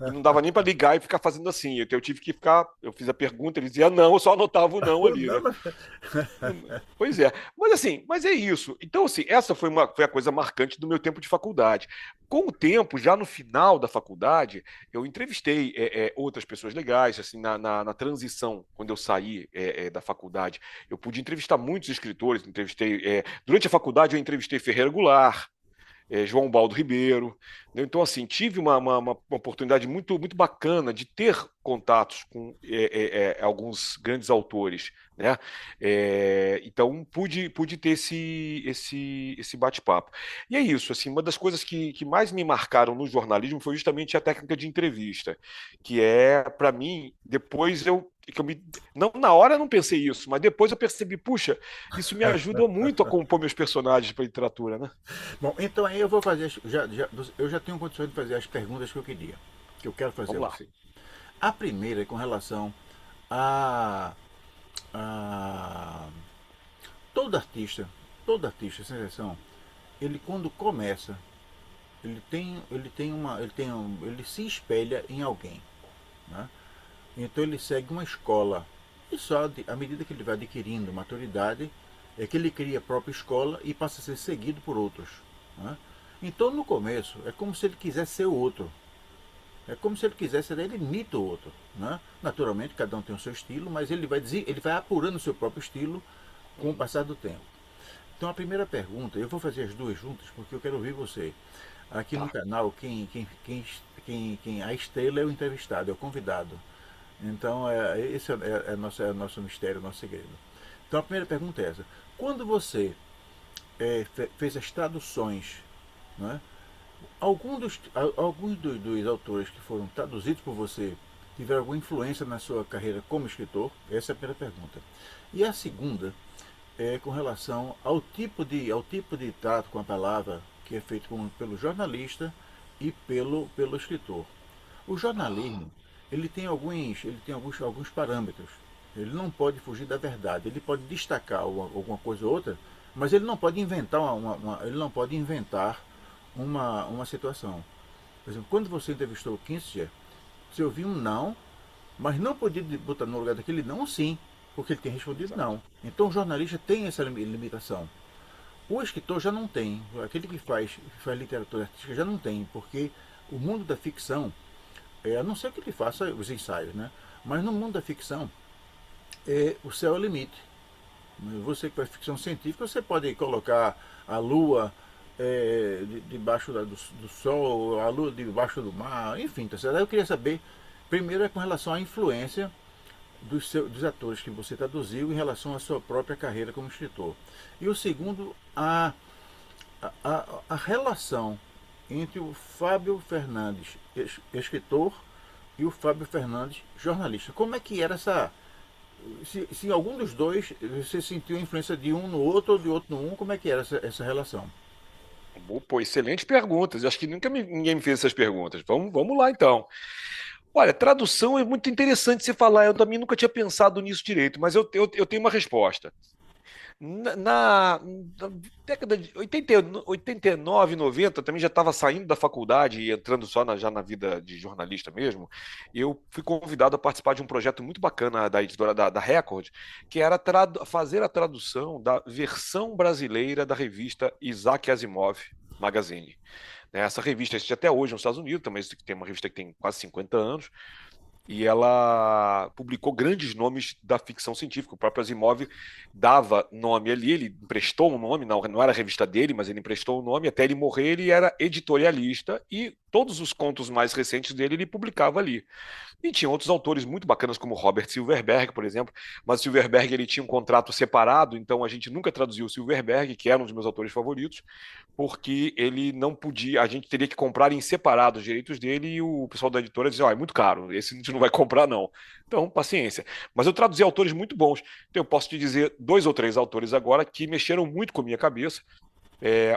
e não dava nem para ligar e ficar fazendo assim. Eu tive que ficar, eu fiz a pergunta, ele dizia não, eu só anotava o não ali, Não, né? Pois é, mas assim, mas é isso. Então, assim, essa foi a coisa marcante do meu tempo de faculdade. Com o tempo, já no final da faculdade, eu entrevistei outras pessoas legais, assim, na transição, quando eu saí da faculdade, eu pude entrevistar muitos escritores, durante a faculdade eu entrevistei Ferreira Goulart, João Baldo Ribeiro. Né? Então, assim, tive uma oportunidade muito, muito bacana de ter contatos com alguns grandes autores. Né? Então, pude ter esse bate-papo. E é isso, assim, uma das coisas que mais me marcaram no jornalismo foi justamente a técnica de entrevista, que para mim, depois não, na hora eu não pensei isso, mas depois eu percebi, puxa, isso me ajuda muito a compor meus personagens para literatura, né? bom, então aí eu vou fazer. Eu já tenho condições de fazer as perguntas que eu queria, que eu quero fazer a Vamos lá. você. A primeira é com relação a, a todo artista, sem exceção, ele quando começa, ele se espelha em alguém, né? Então ele segue uma escola e à medida que ele vai adquirindo maturidade é que ele cria a própria escola e passa a ser seguido por outros, né? Então no começo é como se ele quisesse ser o outro, é como se ele quisesse, ele imita o outro, né? Naturalmente cada um tem o seu estilo, mas ele vai apurando o seu próprio estilo com o passar do tempo. Então a primeira pergunta, eu vou fazer as duas juntas porque eu quero ouvir você. Aqui no Tá. canal, a estrela é o entrevistado, é o convidado. Então esse é nosso mistério, nosso segredo. Então a primeira pergunta é essa. Quando você fez as traduções, né, alguns dos autores que foram traduzidos por você tiveram alguma influência na sua carreira como escritor? Essa é a primeira pergunta. E a segunda é com relação ao tipo de trato com a palavra que é feito pelo jornalista e pelo escritor. O jornalismo, ele tem alguns parâmetros. Ele não pode fugir da verdade. Ele pode destacar alguma coisa ou outra, mas ele não pode inventar ele não pode inventar uma situação. Por exemplo, quando você entrevistou o Kissinger, você ouviu um não, mas não podia botar no lugar daquele não sim, porque ele tem respondido Exato. não. Então o jornalista tem essa limitação. O escritor já não tem, aquele que faz literatura artística já não tem, porque o mundo da ficção, a não ser que ele faça os ensaios, né? Mas no mundo da ficção, o céu é o limite. Você que faz ficção científica, você pode colocar a lua debaixo do sol, a lua debaixo do mar, enfim, tá certo? Aí eu queria saber, primeiro é com relação à influência dos atores que você traduziu em relação à sua própria carreira como escritor. E o segundo, a relação entre o Fábio Fernandes, escritor, e o Fábio Fernandes, jornalista. Como é que era essa. Se algum dos dois você sentiu a influência de um no outro ou de outro no um, como é que era essa relação? Pô, excelentes perguntas. Eu acho que nunca ninguém me fez essas perguntas. Vamos lá, então. Olha, tradução é muito interessante você falar. Eu também nunca tinha pensado nisso direito, mas eu tenho uma resposta. Na década de 89, 90, também já estava saindo da faculdade e entrando já na vida de jornalista mesmo. Eu fui convidado a participar de um projeto muito bacana da editora da Record, que era fazer a tradução da versão brasileira da revista Isaac Asimov Magazine. Né, essa revista existe até hoje nos Estados Unidos, também tem uma revista que tem quase 50 anos, e ela publicou grandes nomes da ficção científica. O próprio Asimov dava nome ali, ele emprestou um nome, não era a revista dele, mas ele emprestou um nome, até ele morrer ele era editorialista, e todos os contos mais recentes dele ele publicava ali. E tinha outros autores muito bacanas, como Robert Silverberg, por exemplo, mas o Silverberg ele tinha um contrato separado, então a gente nunca traduziu o Silverberg, que era um dos meus autores favoritos, porque ele não podia, a gente teria que comprar em separado os direitos dele, e o pessoal da editora dizia, ó, é muito caro, esse a gente não vai comprar não. Então, paciência. Mas eu traduzi autores muito bons. Então eu posso te dizer dois ou três autores agora que mexeram muito com a minha cabeça.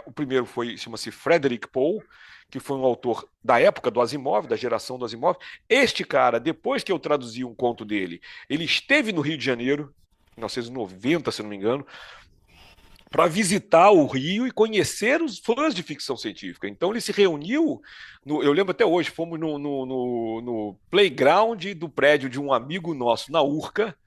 O primeiro chama-se Frederick Pohl, que foi um autor da época do Asimov, da geração do Asimov. Este cara, depois que eu traduzi um conto dele, ele esteve no Rio de Janeiro, em 1990, se não me engano, para visitar o Rio e conhecer os fãs de ficção científica. Então ele se reuniu, eu lembro até hoje, fomos no playground do prédio de um amigo nosso na Urca,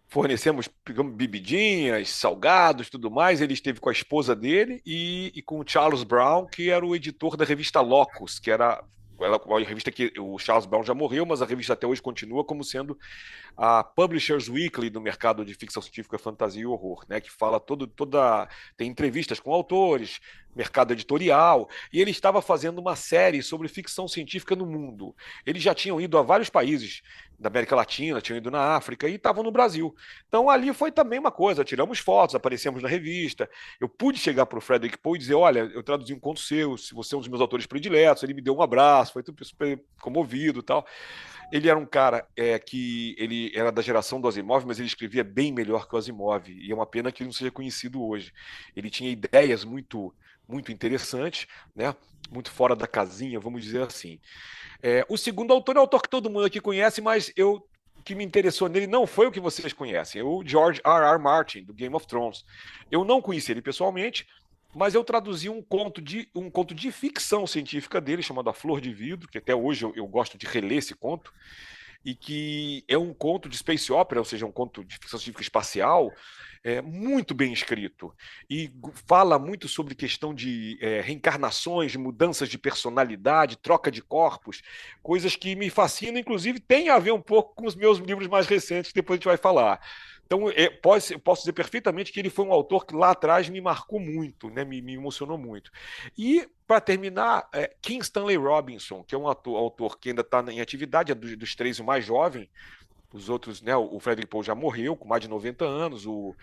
fornecemos, pegamos bebidinhas, salgados, tudo mais. Ele esteve com a esposa dele e com o Charles Brown, que era o editor da revista Locus, que era uma revista que o Charles Brown já morreu, mas a revista até hoje continua como sendo a Publishers Weekly do mercado de ficção científica, fantasia e horror, né? Que fala tem entrevistas com autores, mercado editorial, e ele estava fazendo uma série sobre ficção científica no mundo. Eles já tinham ido a vários países da América Latina, tinham ido na África e estavam no Brasil. Então ali foi também uma coisa, tiramos fotos, aparecemos na revista. Eu pude chegar para o Frederick Pohl e dizer, olha, eu traduzi um conto seu, se você é um dos meus autores prediletos. Ele me deu um abraço, foi super comovido e tal. Ele era um cara que ele era da geração do Asimov, mas ele escrevia bem melhor que o Asimov, e é uma pena que ele não seja conhecido hoje. Ele tinha ideias muito interessantes, né? Muito fora da casinha, vamos dizer assim. O segundo autor é um autor que todo mundo aqui conhece, mas o que me interessou nele não foi o que vocês conhecem, é o George R. R. Martin, do Game of Thrones. Eu não conheci ele pessoalmente, mas eu traduzi um conto de ficção científica dele, chamado A Flor de Vidro, que até hoje eu gosto de reler esse conto, e que é um conto de space opera, ou seja, um conto de ficção científica espacial, muito bem escrito. E fala muito sobre questão de reencarnações, de mudanças de personalidade, troca de corpos, coisas que me fascinam, inclusive tem a ver um pouco com os meus livros mais recentes, que depois a gente vai falar. Então, posso dizer perfeitamente que ele foi um autor que lá atrás me marcou muito, né? Me emocionou muito. E, para terminar, Kim Stanley Robinson, que é um autor que ainda está em atividade, é dos três o mais jovem. Os outros, né? O Frederick Pohl já morreu com mais de 90 anos. O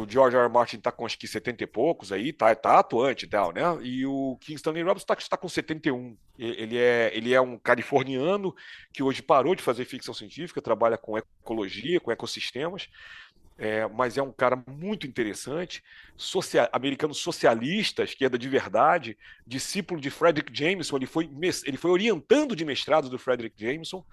George R. R. Martin está com acho que 70 e poucos aí, tá atuante e tal, né? E o King Stanley Robinson está com 71. Ele é um californiano que hoje parou de fazer ficção científica, trabalha com ecologia, com ecossistemas, mas é um cara muito interessante, americano socialista, esquerda de verdade, discípulo de Frederick Jameson, ele foi orientando de mestrado do Frederick Jameson,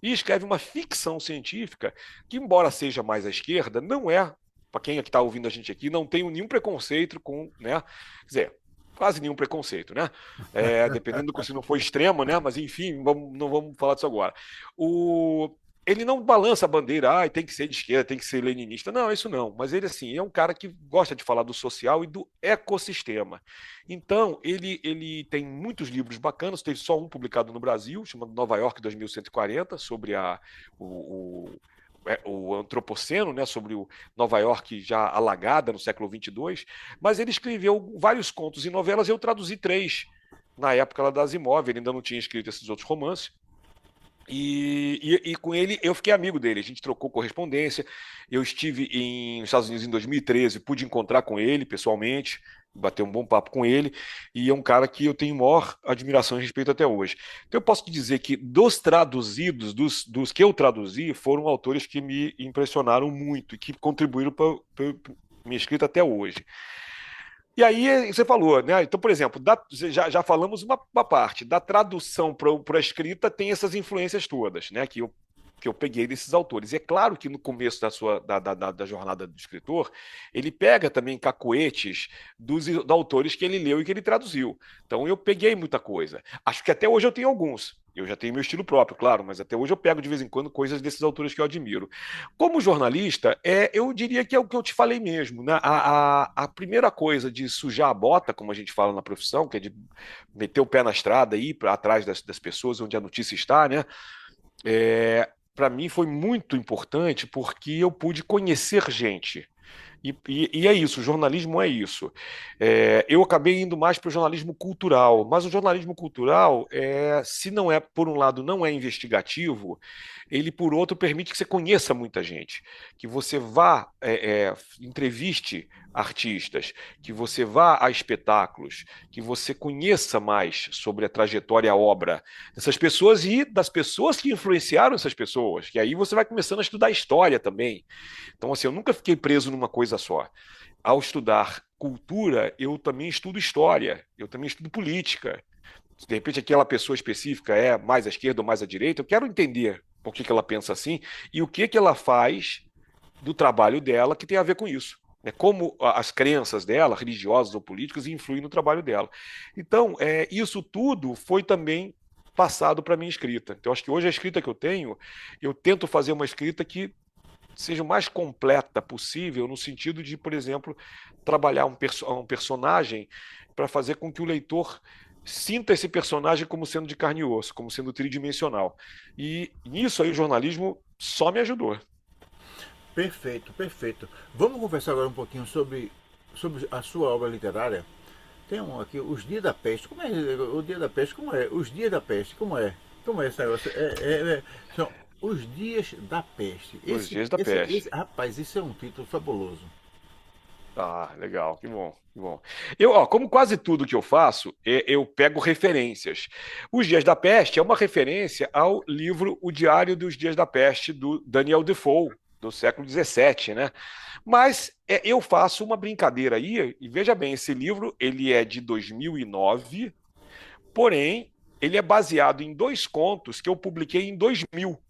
e escreve uma ficção científica que, embora seja mais à esquerda, não é, para quem está ouvindo a gente aqui, não tem nenhum preconceito com, né, quer dizer, quase nenhum preconceito, né? Dependendo do se não for extremo, né? Mas enfim, não vamos falar disso agora. Ele não balança a bandeira, tem que ser de esquerda, tem que ser leninista. Não, isso não. Mas ele, assim, é um cara que gosta de falar do social e do ecossistema. Então, ele tem muitos livros bacanas, teve só um publicado no Brasil, chamado Nova York 2140, sobre o antropoceno, né, sobre o Nova York já alagada no século 22, mas ele escreveu vários contos e novelas, eu traduzi 3 na época lá da Asimov, ele ainda não tinha escrito esses outros romances, e com ele eu fiquei amigo dele, a gente trocou correspondência. Eu estive nos Estados Unidos em 2013, pude encontrar com ele pessoalmente, bater um bom papo com ele, e é um cara que eu tenho maior admiração e respeito até hoje. Então eu posso te dizer que dos traduzidos, dos que eu traduzi, foram autores que me impressionaram muito e que contribuíram para minha escrita até hoje. E aí você falou, né? Então, por exemplo, já falamos uma parte. Da tradução para a escrita tem essas influências todas, né? Que eu peguei desses autores. E é claro que no começo da jornada do escritor, ele pega também cacoetes dos autores que ele leu e que ele traduziu. Então eu peguei muita coisa. Acho que até hoje eu tenho alguns. Eu já tenho meu estilo próprio, claro, mas até hoje eu pego de vez em quando coisas desses autores que eu admiro. Como jornalista, eu diria que é o que eu te falei mesmo, né? A primeira coisa de sujar a bota, como a gente fala na profissão, que é de meter o pé na estrada e ir para atrás das pessoas onde a notícia está, né? Para mim foi muito importante porque eu pude conhecer gente. E é isso, o jornalismo é isso. Eu acabei indo mais para o jornalismo cultural, mas o jornalismo cultural, se não é, por um lado, não é investigativo, ele, por outro, permite que você conheça muita gente, que você vá, entreviste artistas, que você vá a espetáculos, que você conheça mais sobre a trajetória, a obra dessas pessoas e das pessoas que influenciaram essas pessoas, que aí você vai começando a estudar história também. Então, assim, eu nunca fiquei preso numa coisa só. Ao estudar cultura, eu também estudo história, eu também estudo política. Se de repente aquela pessoa específica é mais à esquerda ou mais à direita, eu quero entender por que ela pensa assim e o que ela faz do trabalho dela que tem a ver com isso. Como as crenças dela, religiosas ou políticas, influem no trabalho dela. Então, isso tudo foi também passado para a minha escrita. Então, acho que hoje a escrita que eu tento fazer uma escrita que seja o mais completa possível, no sentido de, por exemplo, trabalhar um personagem para fazer com que o leitor sinta esse personagem como sendo de carne e osso, como sendo tridimensional. E nisso aí o jornalismo só me ajudou. Perfeito, perfeito. Vamos conversar agora um pouquinho sobre a sua obra literária. Tem um aqui, Os Dias da Peste. Como é o Dia da Peste? Como é? Os Dias da Peste, como é? Como é esse negócio? São Os Dias da Peste. Os Dias da Peste. Rapaz, isso é um título fabuloso. Ah, legal, que bom, que bom. Como quase tudo que eu faço, eu pego referências. Os Dias da Peste é uma referência ao livro O Diário dos Dias da Peste, do Daniel Defoe, do século XVII, né? Mas eu faço uma brincadeira aí, e veja bem, esse livro ele é de 2009, porém, ele é baseado em 2 contos que eu publiquei em 2000.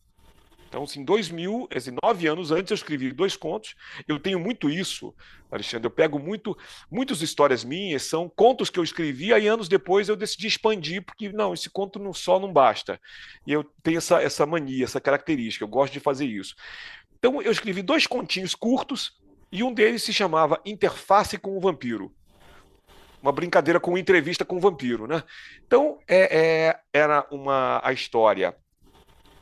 Então, assim, em 2000, 9 anos antes, eu escrevi 2 contos. Eu tenho muito isso, Alexandre. Eu pego muitas histórias minhas, são contos que eu escrevi, aí anos depois eu decidi expandir, porque não, esse conto só não basta. E eu tenho essa mania, essa característica, eu gosto de fazer isso. Então, eu escrevi 2 continhos curtos, e um deles se chamava Interface com o Vampiro. Uma brincadeira com entrevista com o vampiro, né? Então, era a história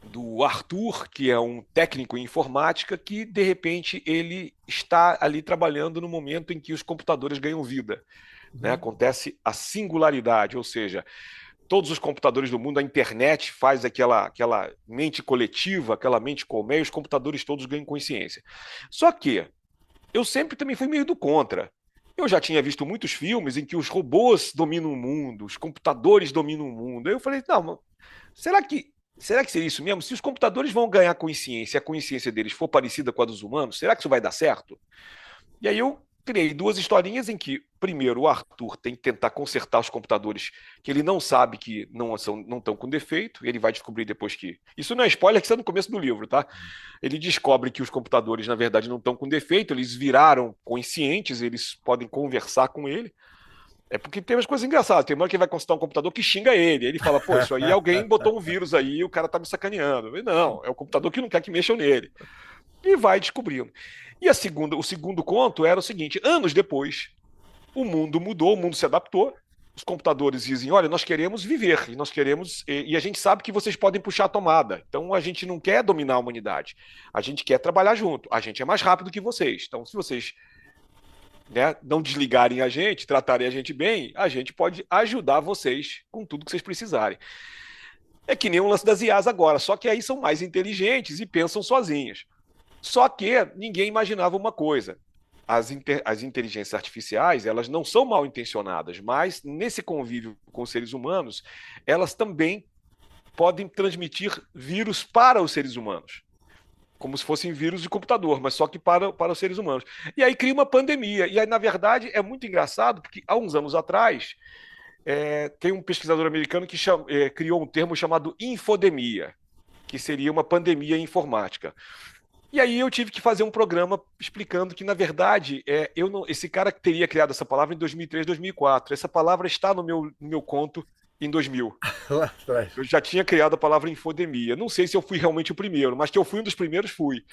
do Arthur, que é um técnico em informática, que de repente ele está ali trabalhando no momento em que os computadores ganham vida. Né? Acontece a singularidade, ou seja, todos os computadores do mundo, a internet faz aquela mente coletiva, aquela mente colmeia, os computadores todos ganham consciência. Só que eu sempre também fui meio do contra. Eu já tinha visto muitos filmes em que os robôs dominam o mundo, os computadores dominam o mundo. Aí eu falei, não, será que será que seria isso mesmo? Se os computadores vão ganhar consciência, a consciência deles for parecida com a dos humanos, será que isso vai dar certo? E aí eu criei duas historinhas em que, primeiro, o Arthur tem que tentar consertar os computadores que ele não sabe que não estão com defeito, ele vai descobrir depois que. Isso não é spoiler, que está no começo do livro, tá? Ele descobre que os computadores, na verdade, não estão com defeito, eles viraram conscientes, eles podem conversar com ele. É porque tem umas coisas engraçadas. Tem uma que vai consultar um computador que xinga ele. Ele fala, pô, isso aí alguém botou um vírus aí e o cara tá me sacaneando. Não, é o computador que não quer que mexam nele. E vai descobrindo. E o segundo conto era o seguinte: anos depois, o mundo mudou, o mundo se adaptou. Os computadores dizem: olha, nós queremos viver, e nós queremos, e a gente sabe que vocês podem puxar a tomada. Então a gente não quer dominar a humanidade. A gente quer trabalhar junto. A gente é mais rápido que vocês. Então, se vocês, né, não desligarem a gente, tratarem a gente bem, a gente pode ajudar vocês com tudo que vocês precisarem. É que nem o lance das IAs agora, só que aí são mais inteligentes e pensam sozinhas. Só que ninguém imaginava uma coisa. As inteligências artificiais, elas não são mal intencionadas, mas nesse convívio com os seres humanos, elas também podem transmitir vírus para os seres humanos. Como se fossem vírus de computador, mas só que para os seres humanos. E aí cria uma pandemia. E aí, na verdade, é muito engraçado, porque há uns anos atrás, tem um pesquisador americano que criou um termo chamado infodemia, que seria uma pandemia informática. E aí eu tive que fazer um programa explicando que, na verdade, eu não, esse cara teria criado essa palavra em 2003, 2004. Essa palavra está no meu conto em 2000. Lá atrás. Eu já tinha criado a palavra infodemia. Não sei se eu fui realmente o primeiro, mas que eu fui um dos primeiros, fui.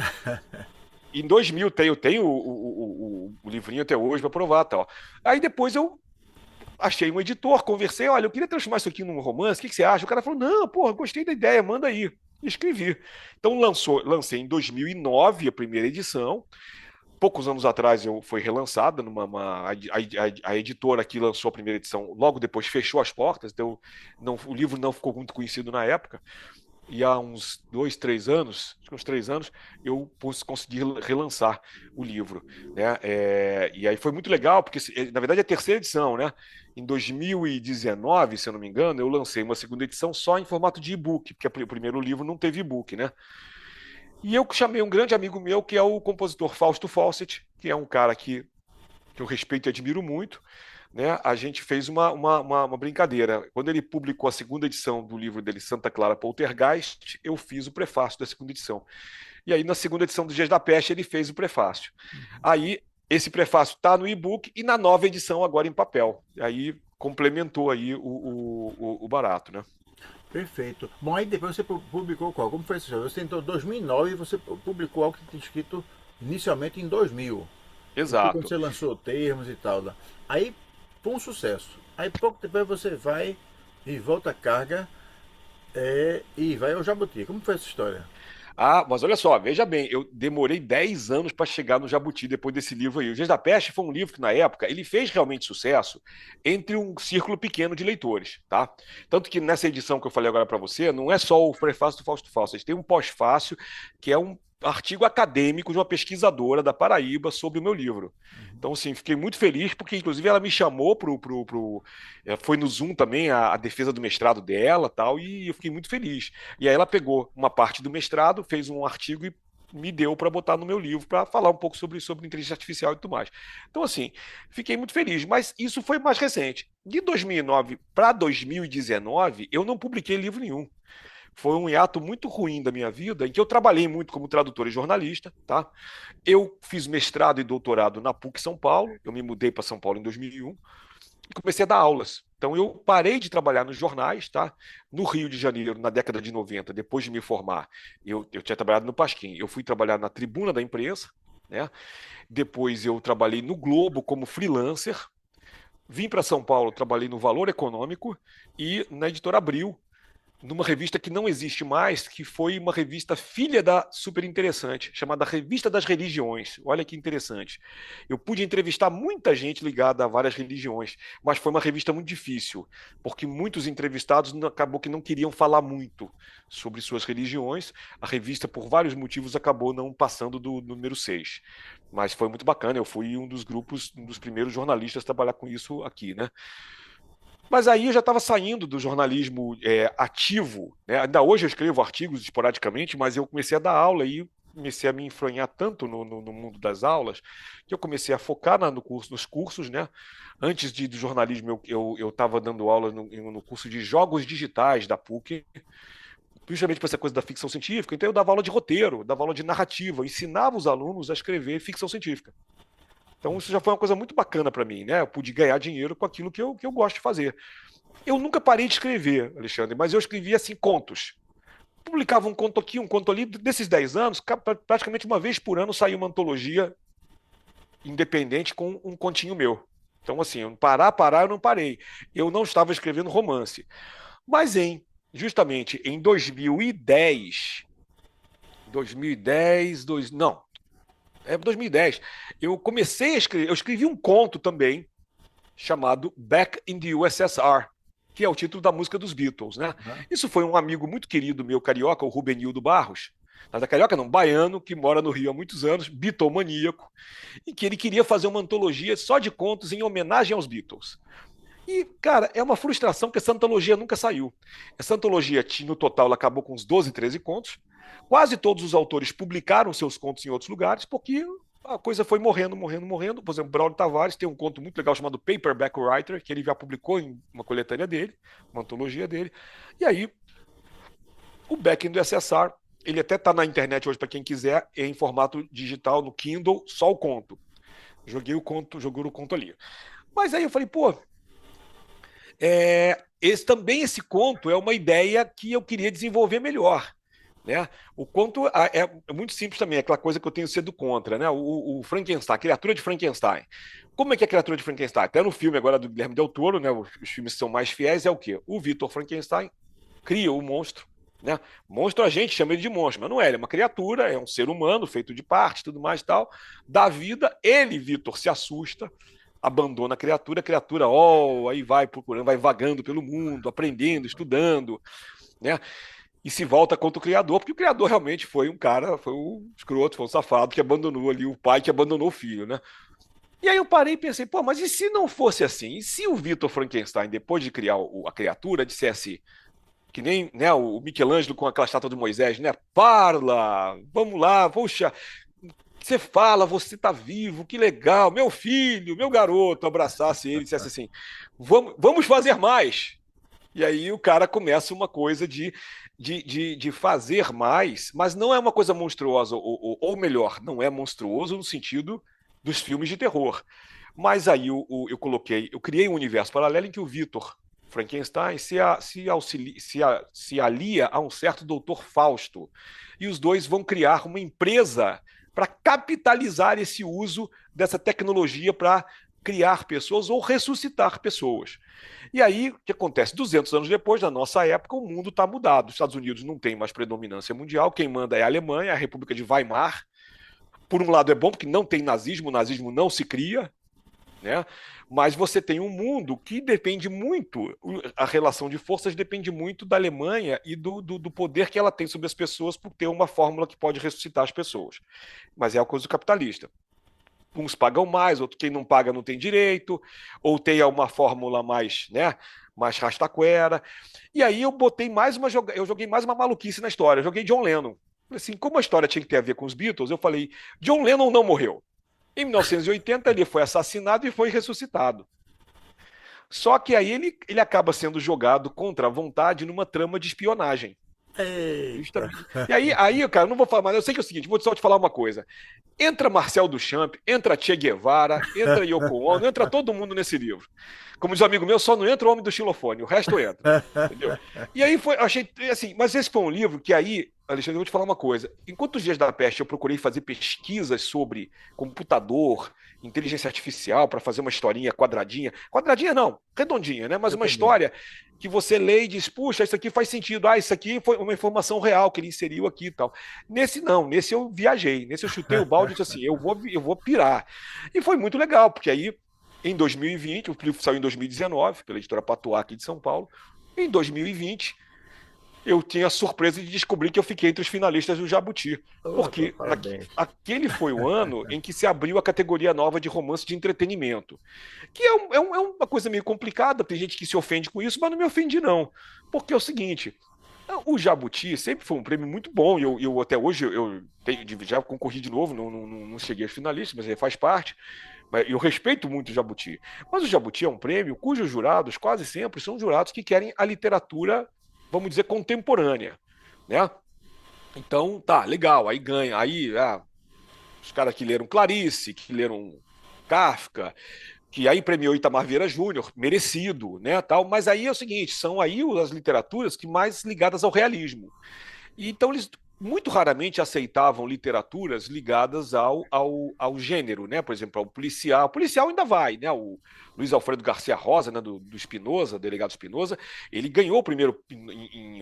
Em 2000 eu tenho o livrinho até hoje para provar, tal. Aí depois eu achei um editor, conversei, olha, eu queria transformar isso aqui num romance, o que você acha? O cara falou, não, porra, gostei da ideia, manda aí. E escrevi. Então lancei em 2009 a primeira edição. Poucos anos atrás foi relançada, a editora que lançou a primeira edição logo depois fechou as portas, então o livro não ficou muito conhecido na época. E há uns 2, 3 anos, acho que uns 3 anos, eu consegui relançar o livro, né? E aí foi muito legal, porque na verdade é a terceira edição, né? Em 2019, se eu não me engano, eu lancei uma segunda edição só em formato de e-book, porque o primeiro livro não teve e-book, né? E eu chamei um grande amigo meu, que é o compositor Fausto Fawcett, que é um cara que eu respeito e admiro muito, né? A gente fez uma brincadeira. Quando ele publicou a segunda edição do livro dele, Santa Clara Poltergeist, eu fiz o prefácio da segunda edição. E aí, na segunda edição dos Dias da Peste, ele fez o prefácio. Aí, esse prefácio está no e-book e na nova edição, agora em papel. Aí, complementou aí o barato, né? Perfeito. Bom, aí depois você publicou qual? Como foi isso? Você entrou em 2009 e você publicou algo que tinha escrito inicialmente em 2000. E foi quando Exato. você lançou termos e tal. Né? Aí foi um sucesso. Aí pouco depois você vai e volta a carga e vai ao Jabuti. Como foi essa história? Ah, mas olha só, veja bem, eu demorei 10 anos para chegar no Jabuti depois desse livro aí. O Dias da Peste foi um livro que, na época, ele fez realmente sucesso entre um círculo pequeno de leitores, tá? Tanto que nessa edição que eu falei agora para você, não é só o prefácio do Fausto Fawcett, tem um pós-fácio que é um artigo acadêmico de uma pesquisadora da Paraíba sobre o meu livro. Então, assim, fiquei muito feliz porque, inclusive, ela me chamou foi no Zoom também a defesa do mestrado dela, tal, e eu fiquei muito feliz. E aí ela pegou uma parte do mestrado, fez um artigo e me deu para botar no meu livro para falar um pouco sobre inteligência artificial e tudo mais. Então, assim, fiquei muito feliz, mas isso foi mais recente. De 2009 para 2019, eu não publiquei livro nenhum. Foi um hiato muito ruim da minha vida, em que eu trabalhei muito como tradutor e jornalista, tá? Eu fiz mestrado e doutorado na PUC São Paulo, eu me mudei para São Paulo em 2001 e comecei a dar aulas. Então eu parei de trabalhar nos jornais, tá? No Rio de Janeiro, na década de 90, depois de me formar, eu tinha trabalhado no Pasquim. Eu fui trabalhar na Tribuna da Imprensa, né? Depois eu trabalhei no Globo como freelancer. Vim para São Paulo, trabalhei no Valor Econômico e na Editora Abril, numa revista que não existe mais, que foi uma revista filha da Super Interessante, chamada Revista das Religiões. Olha que interessante. Eu pude entrevistar muita gente ligada a várias religiões, mas foi uma revista muito difícil, porque muitos entrevistados acabou que não queriam falar muito sobre suas religiões. A revista, por vários motivos, acabou não passando do número 6. Mas foi muito bacana, eu fui um dos grupos, um dos primeiros jornalistas a trabalhar com isso aqui, né? Mas aí eu já estava saindo do jornalismo ativo, né? Ainda hoje eu escrevo artigos esporadicamente, mas eu comecei a dar aula e comecei a me enfronhar tanto no mundo das aulas que eu comecei a focar no curso, nos cursos, né? Antes do jornalismo, eu estava dando aula no curso de jogos digitais da PUC, justamente para essa coisa da ficção científica. Então eu dava aula de roteiro, dava aula de narrativa, ensinava os alunos a escrever ficção científica. Então isso já foi uma coisa muito bacana para mim, né? Eu pude ganhar dinheiro com aquilo que eu gosto de fazer. Eu nunca parei de escrever, Alexandre, mas eu escrevia assim contos. Publicava um conto aqui, um conto ali. Desses 10 anos, praticamente uma vez por ano saía uma antologia independente com um continho meu. Então, assim, eu não parei. Eu não estava escrevendo romance. Mas justamente em 2010, não, 2010, eu comecei a escrever, eu escrevi um conto também, chamado Back in the USSR, que é o título da música dos Beatles, né? Né? Isso foi um amigo muito querido meu, carioca, o Rubenildo Barros, mas a carioca não, baiano, que mora no Rio há muitos anos, bitomaníaco, e que ele queria fazer uma antologia só de contos em homenagem aos Beatles. E, cara, é uma frustração que essa antologia nunca saiu. Essa antologia, no total, ela acabou com uns 12, 13 contos. Quase todos os autores publicaram seus contos em outros lugares, porque a coisa foi morrendo, morrendo, morrendo. Por exemplo, Braulio Tavares tem um conto muito legal chamado Paperback Writer, que ele já publicou em uma coletânea dele, uma antologia dele. E aí, o Back in the SSR, ele até está na internet hoje para quem quiser, em formato digital, no Kindle, só o conto. Joguei o conto ali. Mas aí eu falei, pô, esse conto é uma ideia que eu queria desenvolver melhor. Né? O conto é muito simples também, é aquela coisa que eu tenho sido contra, né? O Frankenstein, a criatura de Frankenstein. Como é que é a criatura de Frankenstein? Até no filme agora do Guilherme Del Toro, né? Os filmes que são mais fiéis é o quê? O Victor Frankenstein cria o monstro, né? Monstro a gente chama ele de monstro, mas não é, ele é uma criatura, é um ser humano feito de partes, tudo mais e tal. Dá vida, ele, Victor, se assusta, abandona a criatura, aí vai procurando, vai vagando pelo mundo, aprendendo, estudando, né? E se volta contra o criador, porque o criador realmente foi um cara, foi um escroto, foi um safado que abandonou ali o pai que abandonou o filho, né? E aí eu parei e pensei, pô, mas e se não fosse assim? E se o Victor Frankenstein, depois de criar a criatura, dissesse que nem, né, o Michelangelo com aquela estátua de Moisés, né? Parla, vamos lá, poxa, você fala, você tá vivo, que legal, meu filho, meu garoto, abraçasse ele e dissesse assim, vamos fazer mais. E aí o cara começa uma coisa de fazer mais, mas não é uma coisa monstruosa, ou melhor, não é monstruoso no sentido dos filmes de terror. Mas aí eu criei um universo paralelo em que o Victor Frankenstein se alia a um certo doutor Fausto. E os dois vão criar uma empresa para capitalizar esse uso dessa tecnologia para criar pessoas ou ressuscitar pessoas. E aí, o que acontece? 200 anos depois, na nossa época, o mundo está mudado. Os Estados Unidos não tem mais predominância mundial, quem manda é a Alemanha, a República de Weimar. Por um lado é bom porque não tem nazismo, o nazismo não se cria, né? Mas você tem um mundo que depende muito, a relação de forças depende muito da Alemanha e do poder que ela tem sobre as pessoas por ter uma fórmula que pode ressuscitar as pessoas. Mas é a coisa do capitalista. Uns pagam mais, outro quem não paga não tem direito, ou tem uma fórmula mais, né, mais rastaquera. E aí eu joguei mais uma maluquice na história, eu joguei John Lennon. Assim, como a história tinha que ter a ver com os Beatles, eu falei, John Lennon não morreu. Em 1980 ele foi assassinado e foi ressuscitado. Só que aí ele acaba sendo jogado contra a vontade numa trama de espionagem. Eita. Justamente. E aí, cara, eu não vou falar mais. Eu sei que é o seguinte, vou só te falar uma coisa. Entra Marcel Duchamp, entra Che Guevara, entra Yoko Ono, entra todo mundo nesse livro. Como diz um amigo meu, só não entra o homem do xilofone, o resto entra. Entendeu? E aí achei assim, mas esse foi um livro que aí, Alexandre, eu vou te falar uma coisa. Enquanto os dias da peste eu procurei fazer pesquisas sobre computador, inteligência artificial, para fazer uma historinha quadradinha. Quadradinha não, redondinha, né? Mas Eu uma também. história que você lê e diz, puxa, isso aqui faz sentido. Isso aqui foi uma informação real que ele inseriu aqui e tal. Nesse não, nesse eu viajei, nesse eu chutei o balde e disse assim, eu vou pirar. E foi muito legal, porque aí, em 2020, o livro saiu em 2019, pela editora Patois aqui de São Paulo, em 2020, eu tinha a surpresa de descobrir que eu fiquei entre os finalistas do Jabuti. Opa, Porque parabéns. aquele foi o ano em que se abriu a categoria nova de romance de entretenimento. Que é uma coisa meio complicada, tem gente que se ofende com isso, mas não me ofendi, não. Porque é o seguinte. O Jabuti sempre foi um prêmio muito bom, e eu até hoje já concorri de novo, não cheguei aos finalistas, mas ele faz parte. Mas eu respeito muito o Jabuti. Mas o Jabuti é um prêmio cujos jurados quase sempre são jurados que querem a literatura, vamos dizer, contemporânea, né? Então, tá, legal, aí ganha. Aí, os caras que leram Clarice, que leram Kafka, que aí premiou Itamar Vieira Júnior, merecido, né, tal. Mas aí é o seguinte, são aí as literaturas que mais ligadas ao realismo. E então eles muito raramente aceitavam literaturas ligadas ao gênero, né? Por exemplo, ao policial. O policial ainda vai, né? O Luiz Alfredo Garcia Rosa, né? do Spinoza, delegado Spinoza, ele ganhou o primeiro em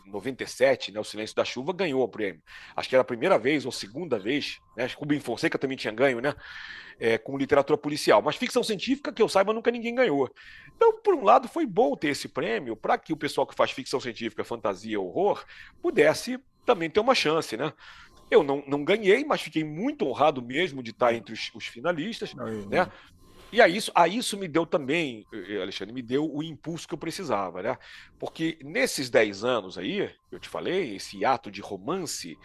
97, né? O Silêncio da Chuva ganhou o prêmio. Acho que era a primeira vez ou segunda vez, né? Rubem Fonseca também tinha ganho, né? Com literatura policial. Mas ficção científica, que eu saiba, nunca ninguém ganhou. Então, por um lado, foi bom ter esse prêmio para que o pessoal que faz ficção científica, fantasia, horror, pudesse também ter uma chance, né? Eu não ganhei, mas fiquei muito honrado mesmo de estar entre os finalistas, Não, né? E a isso me deu também, Alexandre, me deu o impulso que eu precisava, né? Porque nesses 10 anos aí, eu te falei, esse ato de romance,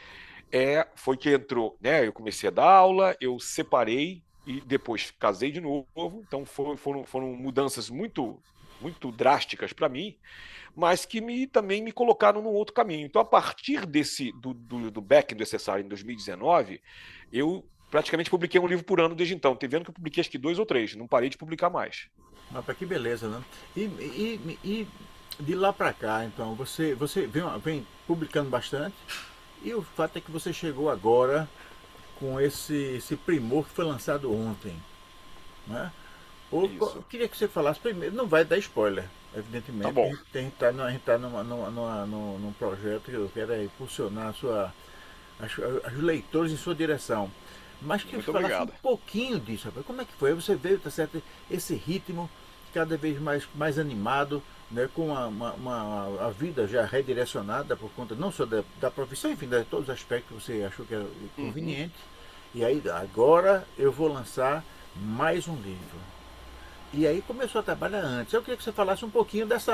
foi que entrou, né? Eu comecei a dar aula, eu separei e depois casei de novo. Então foram mudanças muito drásticas para mim, mas que também me colocaram num outro caminho. Então, a partir do Beck Necessário em 2019, eu praticamente publiquei um livro por ano desde então. Tem vendo que eu publiquei acho que 2 ou 3, não parei de publicar mais. mas que beleza, né? E de lá para cá, então, você vem publicando bastante, e o fato é que você chegou agora com esse primor que foi lançado ontem, né? Eu Isso. queria que você falasse primeiro, não vai dar spoiler, Tá evidentemente, bom. a gente tá num projeto que eu quero impulsionar os leitores em sua direção. Mas que você Muito falasse um obrigado. pouquinho disso, rapaz. Como é que foi? Você veio, tá certo, esse ritmo cada vez mais animado, né, com a vida já redirecionada por conta não só da profissão, enfim, de todos os aspectos que você achou que era Uhum. conveniente. E aí, agora eu vou lançar mais um livro. E aí começou a trabalhar antes. Eu queria que você falasse um pouquinho desse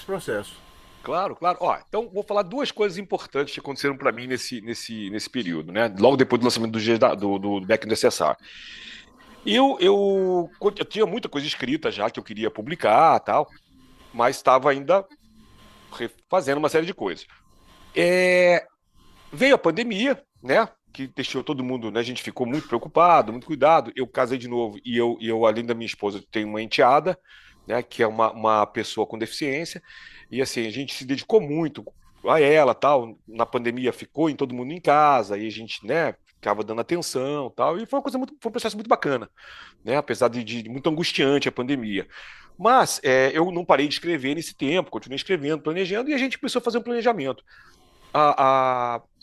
processo. Claro, claro. Ó, então, vou falar duas coisas importantes que aconteceram para mim nesse período, né? Logo depois do lançamento do Beck Necessário. Eu tinha muita coisa escrita já que eu queria publicar, tal, mas estava ainda fazendo uma série de coisas. É, Veio a pandemia, né? Que deixou todo mundo, né? A gente ficou muito preocupado, muito cuidado. Eu casei de novo e eu, além da minha esposa, tenho uma enteada, né? Que é uma pessoa com deficiência. E assim, a gente se dedicou muito a ela, tal. Na pandemia ficou em todo mundo em casa e a gente, né? Ficava dando atenção, tal. E foi um processo muito bacana, né? Apesar de muito angustiante a pandemia. Mas eu não parei de escrever nesse tempo, continuei escrevendo, planejando, e a gente começou a fazer um planejamento.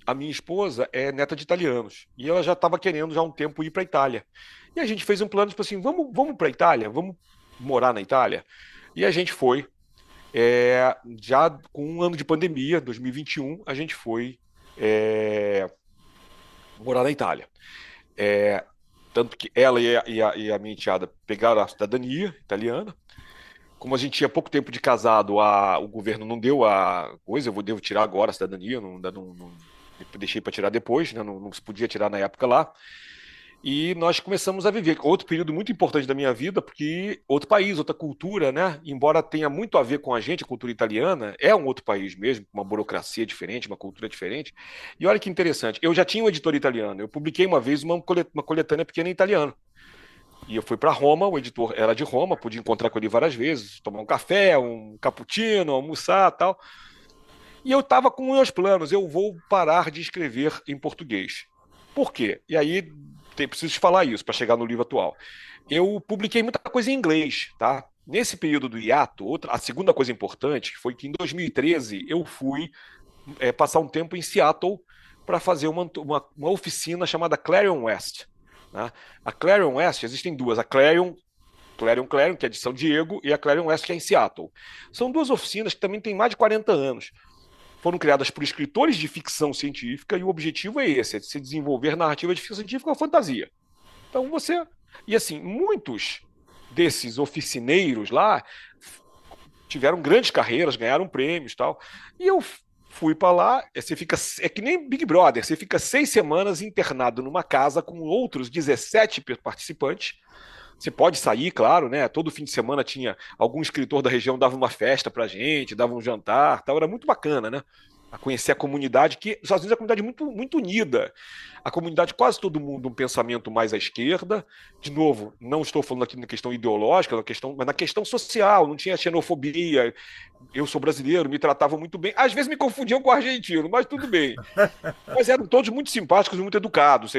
A minha esposa é neta de italianos e ela já estava querendo já há um tempo ir para a Itália. E a gente fez um plano, tipo assim, vamos para a Itália, vamos morar na Itália. E a gente foi, já com um ano de pandemia, 2021, a gente foi é, morar na Itália. É, Tanto que ela e a minha enteada pegaram a cidadania italiana. Como a gente tinha pouco tempo de casado, o governo não deu a coisa, devo tirar agora a cidadania, deixei para tirar depois, né? Não se podia tirar na época lá. E nós começamos a viver outro período muito importante da minha vida, porque outro país, outra cultura, né? Embora tenha muito a ver com a gente, a cultura italiana, é um outro país mesmo, uma burocracia diferente, uma cultura diferente. E olha que interessante, eu já tinha um editor italiano, eu publiquei uma vez uma coletânea pequena em italiano. E eu fui para Roma, o editor era de Roma, pude encontrar com ele várias vezes, tomar um café, um cappuccino, almoçar, tal. E eu estava com meus planos, eu vou parar de escrever em português. Por quê? E aí preciso te falar isso para chegar no livro atual. Eu publiquei muita coisa em inglês, tá? Nesse período do hiato, a segunda coisa importante foi que em 2013 eu fui passar um tempo em Seattle para fazer uma oficina chamada Clarion West, né? A Clarion West, existem duas. A Clarion Clarion, que é de São Diego, e a Clarion West, que é em Seattle. São duas oficinas que também têm mais de 40 anos. Foram criadas por escritores de ficção científica e o objetivo é esse, é se desenvolver narrativa de ficção científica ou fantasia. Então você... E assim, muitos desses oficineiros lá tiveram grandes carreiras, ganharam prêmios e tal. E eu fui para lá, você fica, é que nem Big Brother, você fica 6 semanas internado numa casa com outros 17 participantes. Você pode sair, claro, né? Todo fim de semana tinha algum escritor da região dava uma festa pra gente, dava um jantar, tal, era muito bacana, né? A conhecer a comunidade, que nos Estados Unidos é uma comunidade muito, muito unida. A comunidade, quase todo mundo, um pensamento mais à esquerda. De novo, não estou falando aqui na questão ideológica, mas na questão social, não tinha xenofobia. Eu sou brasileiro, me tratavam muito bem. Às vezes me confundiam com argentino, mas tudo bem. Mas eram todos muito simpáticos e muito educados.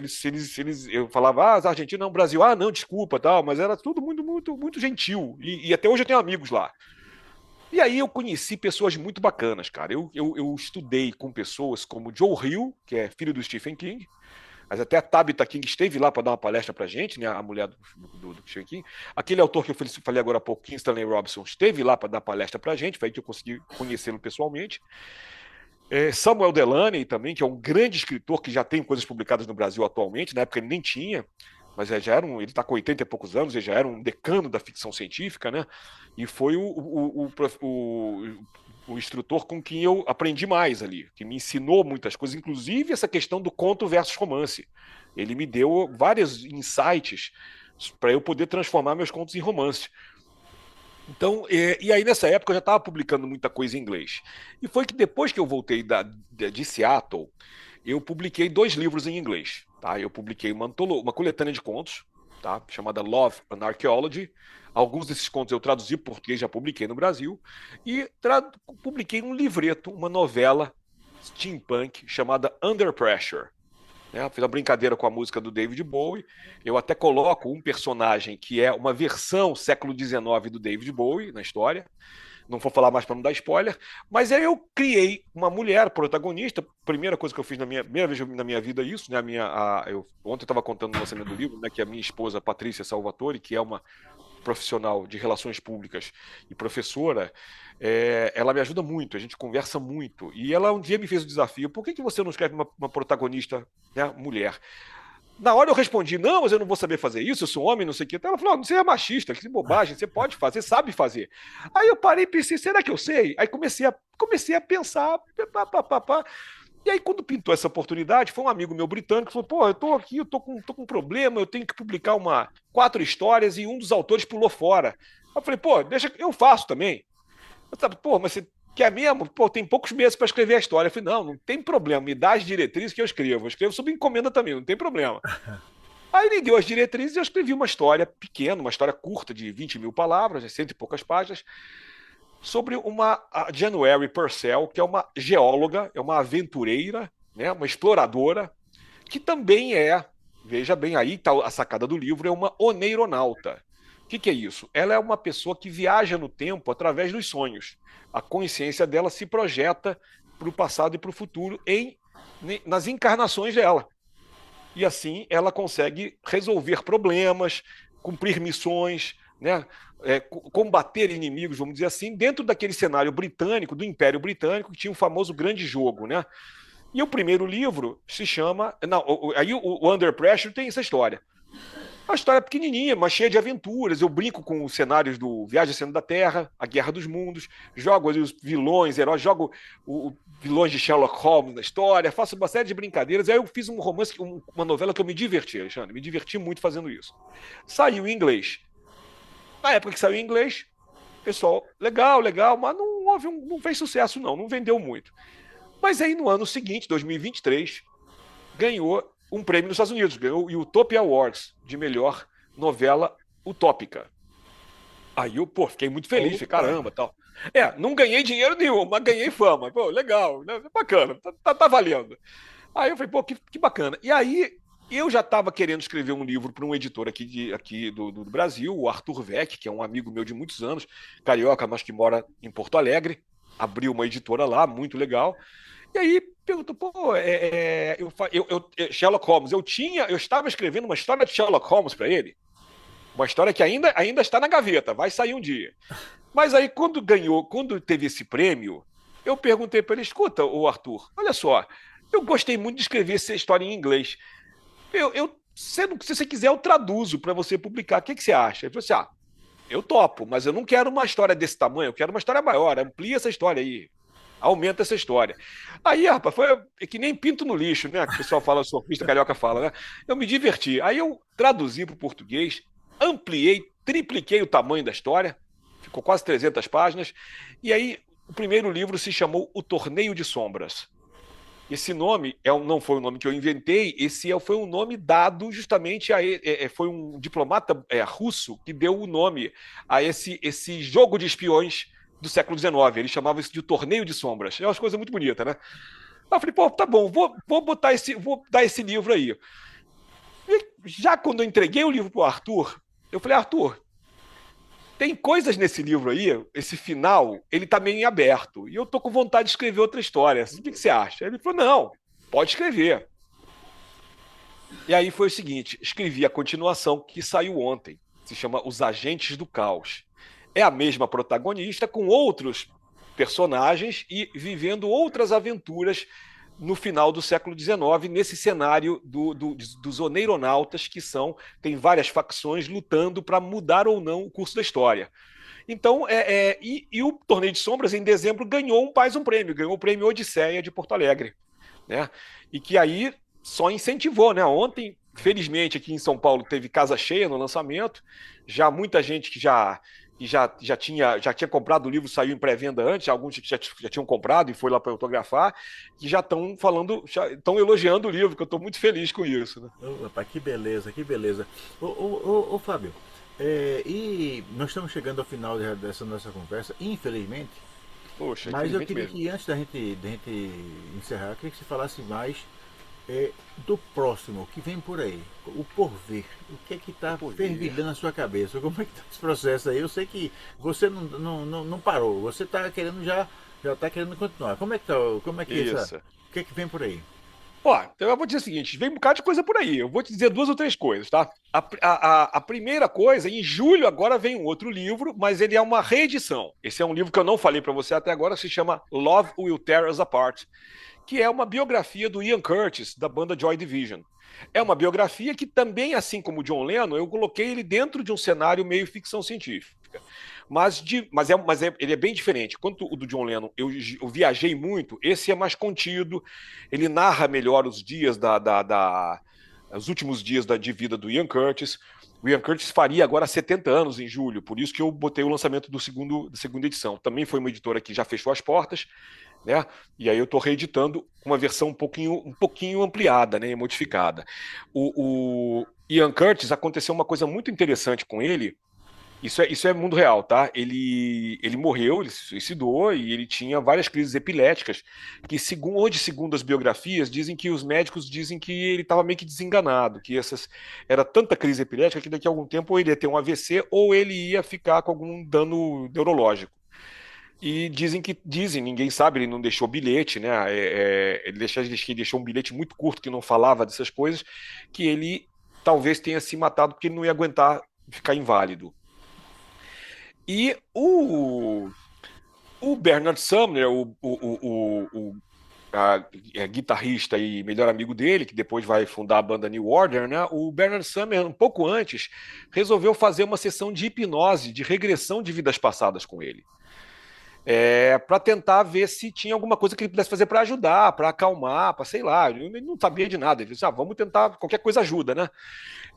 Eu falava, os argentinos não, Brasil, não, desculpa, tal, mas era tudo muito, muito, muito gentil. E até hoje eu tenho amigos lá. E aí eu conheci pessoas muito bacanas, cara. Eu estudei com pessoas como Joe Hill, que é filho do Stephen King, mas até a Tabitha King esteve lá para dar uma palestra pra gente, né? A mulher do Stephen King. Aquele autor que eu falei agora há pouco, Stanley Robinson, esteve lá para dar palestra pra gente, foi aí que eu consegui conhecê-lo pessoalmente. Samuel Delany também, que é um grande escritor que já tem coisas publicadas no Brasil atualmente, na época ele nem tinha, mas já era ele está com 80 e poucos anos, ele já era um decano da ficção científica, né? E foi o instrutor com quem eu aprendi mais ali, que me ensinou muitas coisas, inclusive essa questão do conto versus romance. Ele me deu vários insights para eu poder transformar meus contos em romance. Então, e aí nessa época eu já estava publicando muita coisa em inglês. E foi que depois que eu voltei de Seattle, eu publiquei 2 livros em inglês. Tá? Eu publiquei uma coletânea de contos, tá? Chamada Love and Archaeology. Alguns desses contos eu traduzi para português, já publiquei no Brasil. E publiquei um livreto, uma novela steampunk chamada Under Pressure. Fiz uma brincadeira com a música do David Bowie. Eu até coloco um personagem que é uma versão século XIX do David Bowie na história. Não vou falar mais para não dar spoiler. Mas aí eu criei uma mulher protagonista. Primeira coisa que eu fiz primeira vez na minha vida isso. Né? Ontem eu estava contando no lançamento do livro, né, que a minha esposa, Patrícia Salvatore, que é uma profissional de relações públicas e professora, ela me ajuda muito, a gente conversa muito. E ela um dia me fez o desafio: por que você não escreve uma protagonista, né, mulher? Na hora eu respondi: não, mas eu não vou saber fazer isso, eu sou homem, não sei o que. Ela falou: você é machista, que bobagem, você pode fazer, sabe fazer. Aí eu parei e pensei: será que eu sei? Aí comecei a pensar, E aí, quando pintou essa oportunidade, foi um amigo meu britânico que falou: pô, eu tô aqui, eu tô com um problema, eu tenho que publicar 4 histórias e um dos autores pulou fora. Eu falei: pô, deixa, eu faço também. Eu falei: pô, mas você quer mesmo? Pô, tem poucos meses para escrever a história. Eu falei: não tem problema, me dá as diretrizes que eu escrevo. Eu escrevo sob encomenda também, não tem problema. Aí ele deu as diretrizes e eu escrevi uma história pequena, uma história curta de 20 mil palavras, 100 e poucas páginas, sobre a January Purcell, que é uma geóloga, é uma aventureira, né, uma exploradora, que também veja bem, aí está a sacada do livro, é uma oneironauta. O que é isso? Ela é uma pessoa que viaja no tempo através dos sonhos. A consciência dela se projeta para o passado e para o futuro nas encarnações dela. E assim ela consegue resolver problemas, cumprir missões, né? Combater inimigos, vamos dizer assim, dentro daquele cenário britânico, do Império Britânico, que tinha o famoso grande jogo, né? E o primeiro livro se chama... Não, aí o Under Pressure tem essa história. Uma história pequenininha, mas cheia de aventuras. Eu brinco com os cenários do Viagem ao Centro da Terra, A Guerra dos Mundos, jogo ali os vilões, heróis, jogo vilões de Sherlock Holmes na história, faço uma série de brincadeiras. Aí eu fiz um romance, uma novela que eu me diverti, Alexandre, me diverti muito fazendo isso. Saiu em inglês. Na época que saiu em inglês, pessoal, legal, mas não fez sucesso não vendeu muito. Mas aí no ano seguinte, 2023, ganhou um prêmio nos Estados Unidos, ganhou o Utopia Awards de melhor novela utópica. Aí eu, fiquei muito feliz, falei: caramba, tal. Não ganhei dinheiro nenhum, mas ganhei fama. Pô, legal, né? Bacana, tá valendo. Aí eu falei: pô, que bacana. E aí eu já estava querendo escrever um livro para um editor aqui do Brasil, o Arthur Weck, que é um amigo meu de muitos anos, carioca, mas que mora em Porto Alegre, abriu uma editora lá, muito legal. E aí perguntou: pô, Sherlock Holmes, eu estava escrevendo uma história de Sherlock Holmes para ele. Uma história que ainda está na gaveta, vai sair um dia. Mas aí, quando teve esse prêmio, eu perguntei para ele: escuta, o Arthur, olha só, eu gostei muito de escrever essa história em inglês. Se você quiser, eu traduzo para você publicar. O que, que você acha? Ele falou assim: eu topo, mas eu não quero uma história desse tamanho, eu quero uma história maior. Amplia essa história aí. Aumenta essa história. Aí, rapaz, foi que nem pinto no lixo, né? Que o pessoal fala, o surfista carioca fala, né? Eu me diverti. Aí eu traduzi para o português, ampliei, tripliquei o tamanho da história, ficou quase 300 páginas. E aí, o primeiro livro se chamou O Torneio de Sombras. Esse nome não foi um nome que eu inventei, foi um nome dado justamente foi um diplomata russo que deu o nome a esse jogo de espiões do século XIX. Ele chamava isso de Torneio de Sombras. É uma coisa muito bonita, né? Eu falei, pô, tá bom, vou dar esse livro aí. E já quando eu entreguei o livro pro Arthur, eu falei, Arthur, tem coisas nesse livro aí, esse final, ele tá meio em aberto. E eu tô com vontade de escrever outra história. O que você acha? Ele falou, não, pode escrever. E aí foi o seguinte, escrevi a continuação que saiu ontem. Se chama Os Agentes do Caos. É a mesma protagonista com outros personagens e vivendo outras aventuras no final do século XIX, nesse cenário dos oneironautas, tem várias facções lutando para mudar ou não o curso da história. Então, e o Torneio de Sombras, em dezembro, ganhou mais um prêmio, ganhou o prêmio Odisseia de Porto Alegre, né? E que aí só incentivou, né? Ontem, felizmente, aqui em São Paulo teve casa cheia no lançamento, já muita gente que já tinha comprado o livro, saiu em pré-venda antes, alguns que já tinham comprado e foi lá para autografar, que já estão falando, já estão elogiando o livro, que eu estou muito feliz com isso. Né? Opa, que beleza, que beleza. Ô Fábio, e nós estamos chegando ao final dessa nossa conversa, infelizmente, Poxa, mas eu infelizmente queria mesmo. que antes da gente encerrar, eu queria que você falasse mais do próximo, que vem por aí, o porvir, o que é que O está poder. fervilhando na sua cabeça, como é que está esse processo aí? Eu sei que você não parou, você está querendo já está querendo continuar. Como é que tá, como é que Isso. o que é que vem por aí? Ó, então eu vou dizer o seguinte: vem um bocado de coisa por aí. Eu vou te dizer duas ou três coisas, tá? A primeira coisa, em julho agora vem um outro livro, mas ele é uma reedição. Esse é um livro que eu não falei para você até agora, se chama Love Will Tear Us Apart, que é uma biografia do Ian Curtis, da banda Joy Division. É uma biografia que também, assim como o John Lennon, eu coloquei ele dentro de um cenário meio ficção científica. Ele é bem diferente. Quanto o do John Lennon, eu viajei muito, esse é mais contido, ele narra melhor os dias os últimos dias de vida do Ian Curtis. O Ian Curtis faria agora 70 anos em julho, por isso que eu botei o lançamento da segunda edição. Também foi uma editora que já fechou as portas, né? E aí eu estou reeditando uma versão um pouquinho ampliada, né, e modificada. O Ian Curtis, aconteceu uma coisa muito interessante com ele. Isso é mundo real, tá? Ele morreu, ele se suicidou e ele tinha várias crises epiléticas, que segundo as biografias, dizem que os médicos dizem que ele estava meio que desenganado, que era tanta crise epilética que daqui a algum tempo ou ele ia ter um AVC ou ele ia ficar com algum dano neurológico. E ninguém sabe, ele não deixou bilhete, né? Ele deixou um bilhete muito curto que não falava dessas coisas, que ele talvez tenha se matado porque ele não ia aguentar ficar inválido. E o Bernard Sumner, guitarrista e melhor amigo dele, que depois vai fundar a banda New Order, né? O Bernard Sumner, um pouco antes, resolveu fazer uma sessão de hipnose, de regressão de vidas passadas com ele. Para tentar ver se tinha alguma coisa que ele pudesse fazer para ajudar, para acalmar, para sei lá. Ele não sabia de nada. Ele disse: vamos tentar, qualquer coisa ajuda, né?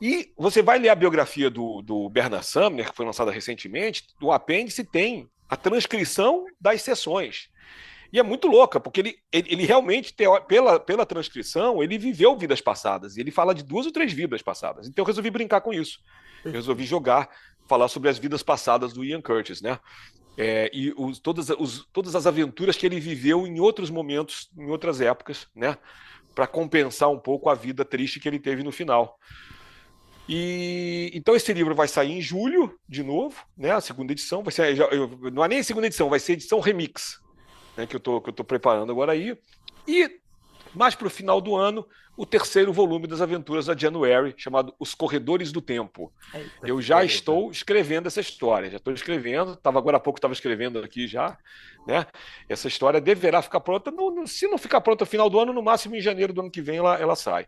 E você vai ler a biografia do Bernard Sumner, que foi lançada recentemente, o apêndice tem a transcrição das sessões. E é muito louca, porque ele realmente, pela transcrição, ele viveu vidas passadas. E ele fala de 2 ou 3 vidas passadas. Então eu resolvi brincar com isso. Eu resolvi falar sobre as vidas passadas do Ian Curtis, né? Todas as aventuras que ele viveu em outros momentos, em outras épocas, né? Para compensar um pouco a vida triste que ele teve no final. E então esse livro vai sair em julho de novo, né? A segunda edição vai ser, não é nem a segunda edição, vai ser edição remix, né? Que eu tô preparando agora aí. E mais para o final do ano, o terceiro volume das aventuras da January, chamado Os Corredores do Tempo. Eita, Eu que já beleza. estou escrevendo essa história, já estou escrevendo, agora há pouco estava escrevendo aqui já, né? Essa história deverá ficar pronta, se não ficar pronta no final do ano, no máximo em janeiro do ano que vem ela sai.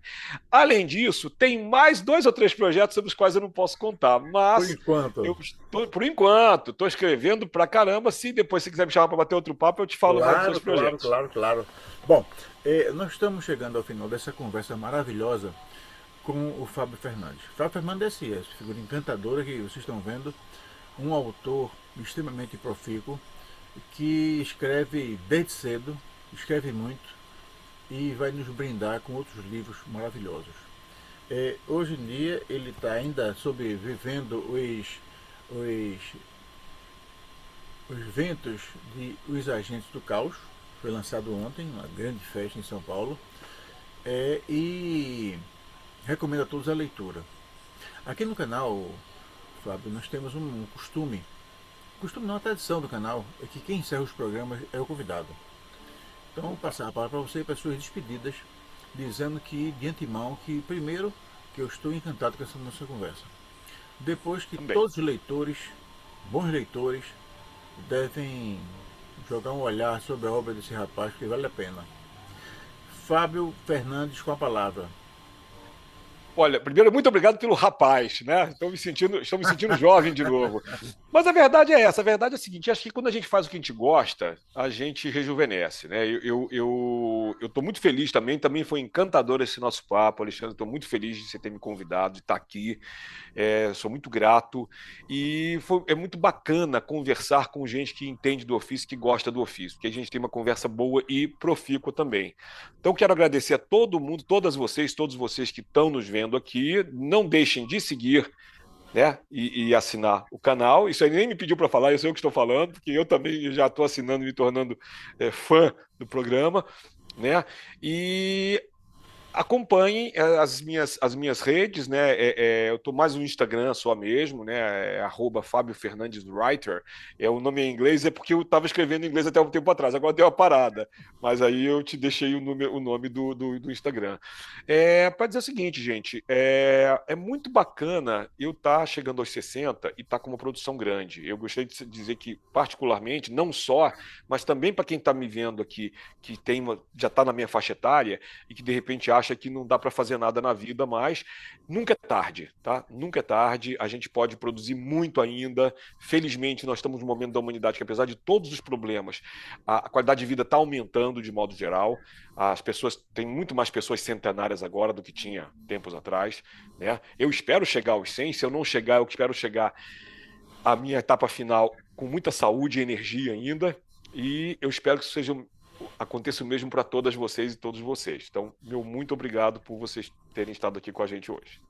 Além disso, tem mais 2 ou 3 projetos sobre os quais eu não posso contar, Por mas enquanto. eu estou, por enquanto, estou escrevendo pra caramba. Se depois você quiser me chamar para bater outro papo, eu te falo mais dos seus Claro, claro, projetos. claro, claro. Bom, nós estamos chegando ao final dessa conversa maravilhosa com o Fábio Fernandes. Fábio Fernandes é essa figura encantadora que vocês estão vendo, um autor extremamente profícuo, que escreve desde cedo, escreve muito e vai nos brindar com outros livros maravilhosos. Hoje em dia ele está ainda sobrevivendo os, os ventos de Os Agentes do Caos, foi lançado ontem, uma grande festa em São Paulo, e recomendo a todos a leitura. Aqui no canal, Fábio, nós temos um costume não, uma tradição do canal, é que quem encerra os programas é o convidado. Então, vou passar a palavra para você e para as suas despedidas, dizendo que, de antemão, que primeiro, que eu estou encantado com essa nossa conversa. Depois que Também. todos os leitores, bons leitores, devem jogar um olhar sobre a obra desse rapaz, que vale a pena. Fábio Fernandes com a palavra. Olha, primeiro, muito obrigado pelo rapaz, né? Estou me sentindo jovem de novo. Mas a verdade é essa, a verdade é a seguinte, acho que quando a gente faz o que a gente gosta, a gente rejuvenesce, né? Eu tô muito feliz também foi encantador esse nosso papo, Alexandre, estou muito feliz de você ter me convidado, de estar aqui, sou muito grato, e é muito bacana conversar com gente que entende do ofício, que gosta do ofício, porque a gente tem uma conversa boa e profícua também. Então, quero agradecer a todo mundo, todos vocês que estão nos vendo aqui. Não deixem de seguir, né, e assinar o canal. Isso aí nem me pediu para falar, eu sei o que estou falando, porque eu também já estou assinando, me tornando fã do programa, né? E acompanhem as minhas redes, né? Eu estou mais no Instagram só mesmo, né? @Fábio Fernandes Writer. O nome em inglês, é porque eu estava escrevendo em inglês até um tempo atrás, agora deu uma parada. Mas aí eu te deixei o nome do Instagram. Para dizer o seguinte, gente, é muito bacana eu estar chegando aos 60 e estar com uma produção grande. Eu gostaria de dizer que, particularmente, não só, mas também para quem está me vendo aqui, que já está na minha faixa etária e que de repente acha que não dá para fazer nada na vida, mas nunca é tarde, tá? Nunca é tarde, a gente pode produzir muito ainda. Felizmente, nós estamos num momento da humanidade que, apesar de todos os problemas, a qualidade de vida está aumentando de modo geral. As pessoas, tem muito mais pessoas centenárias agora do que tinha tempos atrás, né? Eu espero chegar aos 100, se eu não chegar, eu espero chegar à minha etapa final com muita saúde e energia ainda, e eu espero que isso aconteça o mesmo para todas vocês e todos vocês. Então, meu muito obrigado por vocês terem estado aqui com a gente hoje.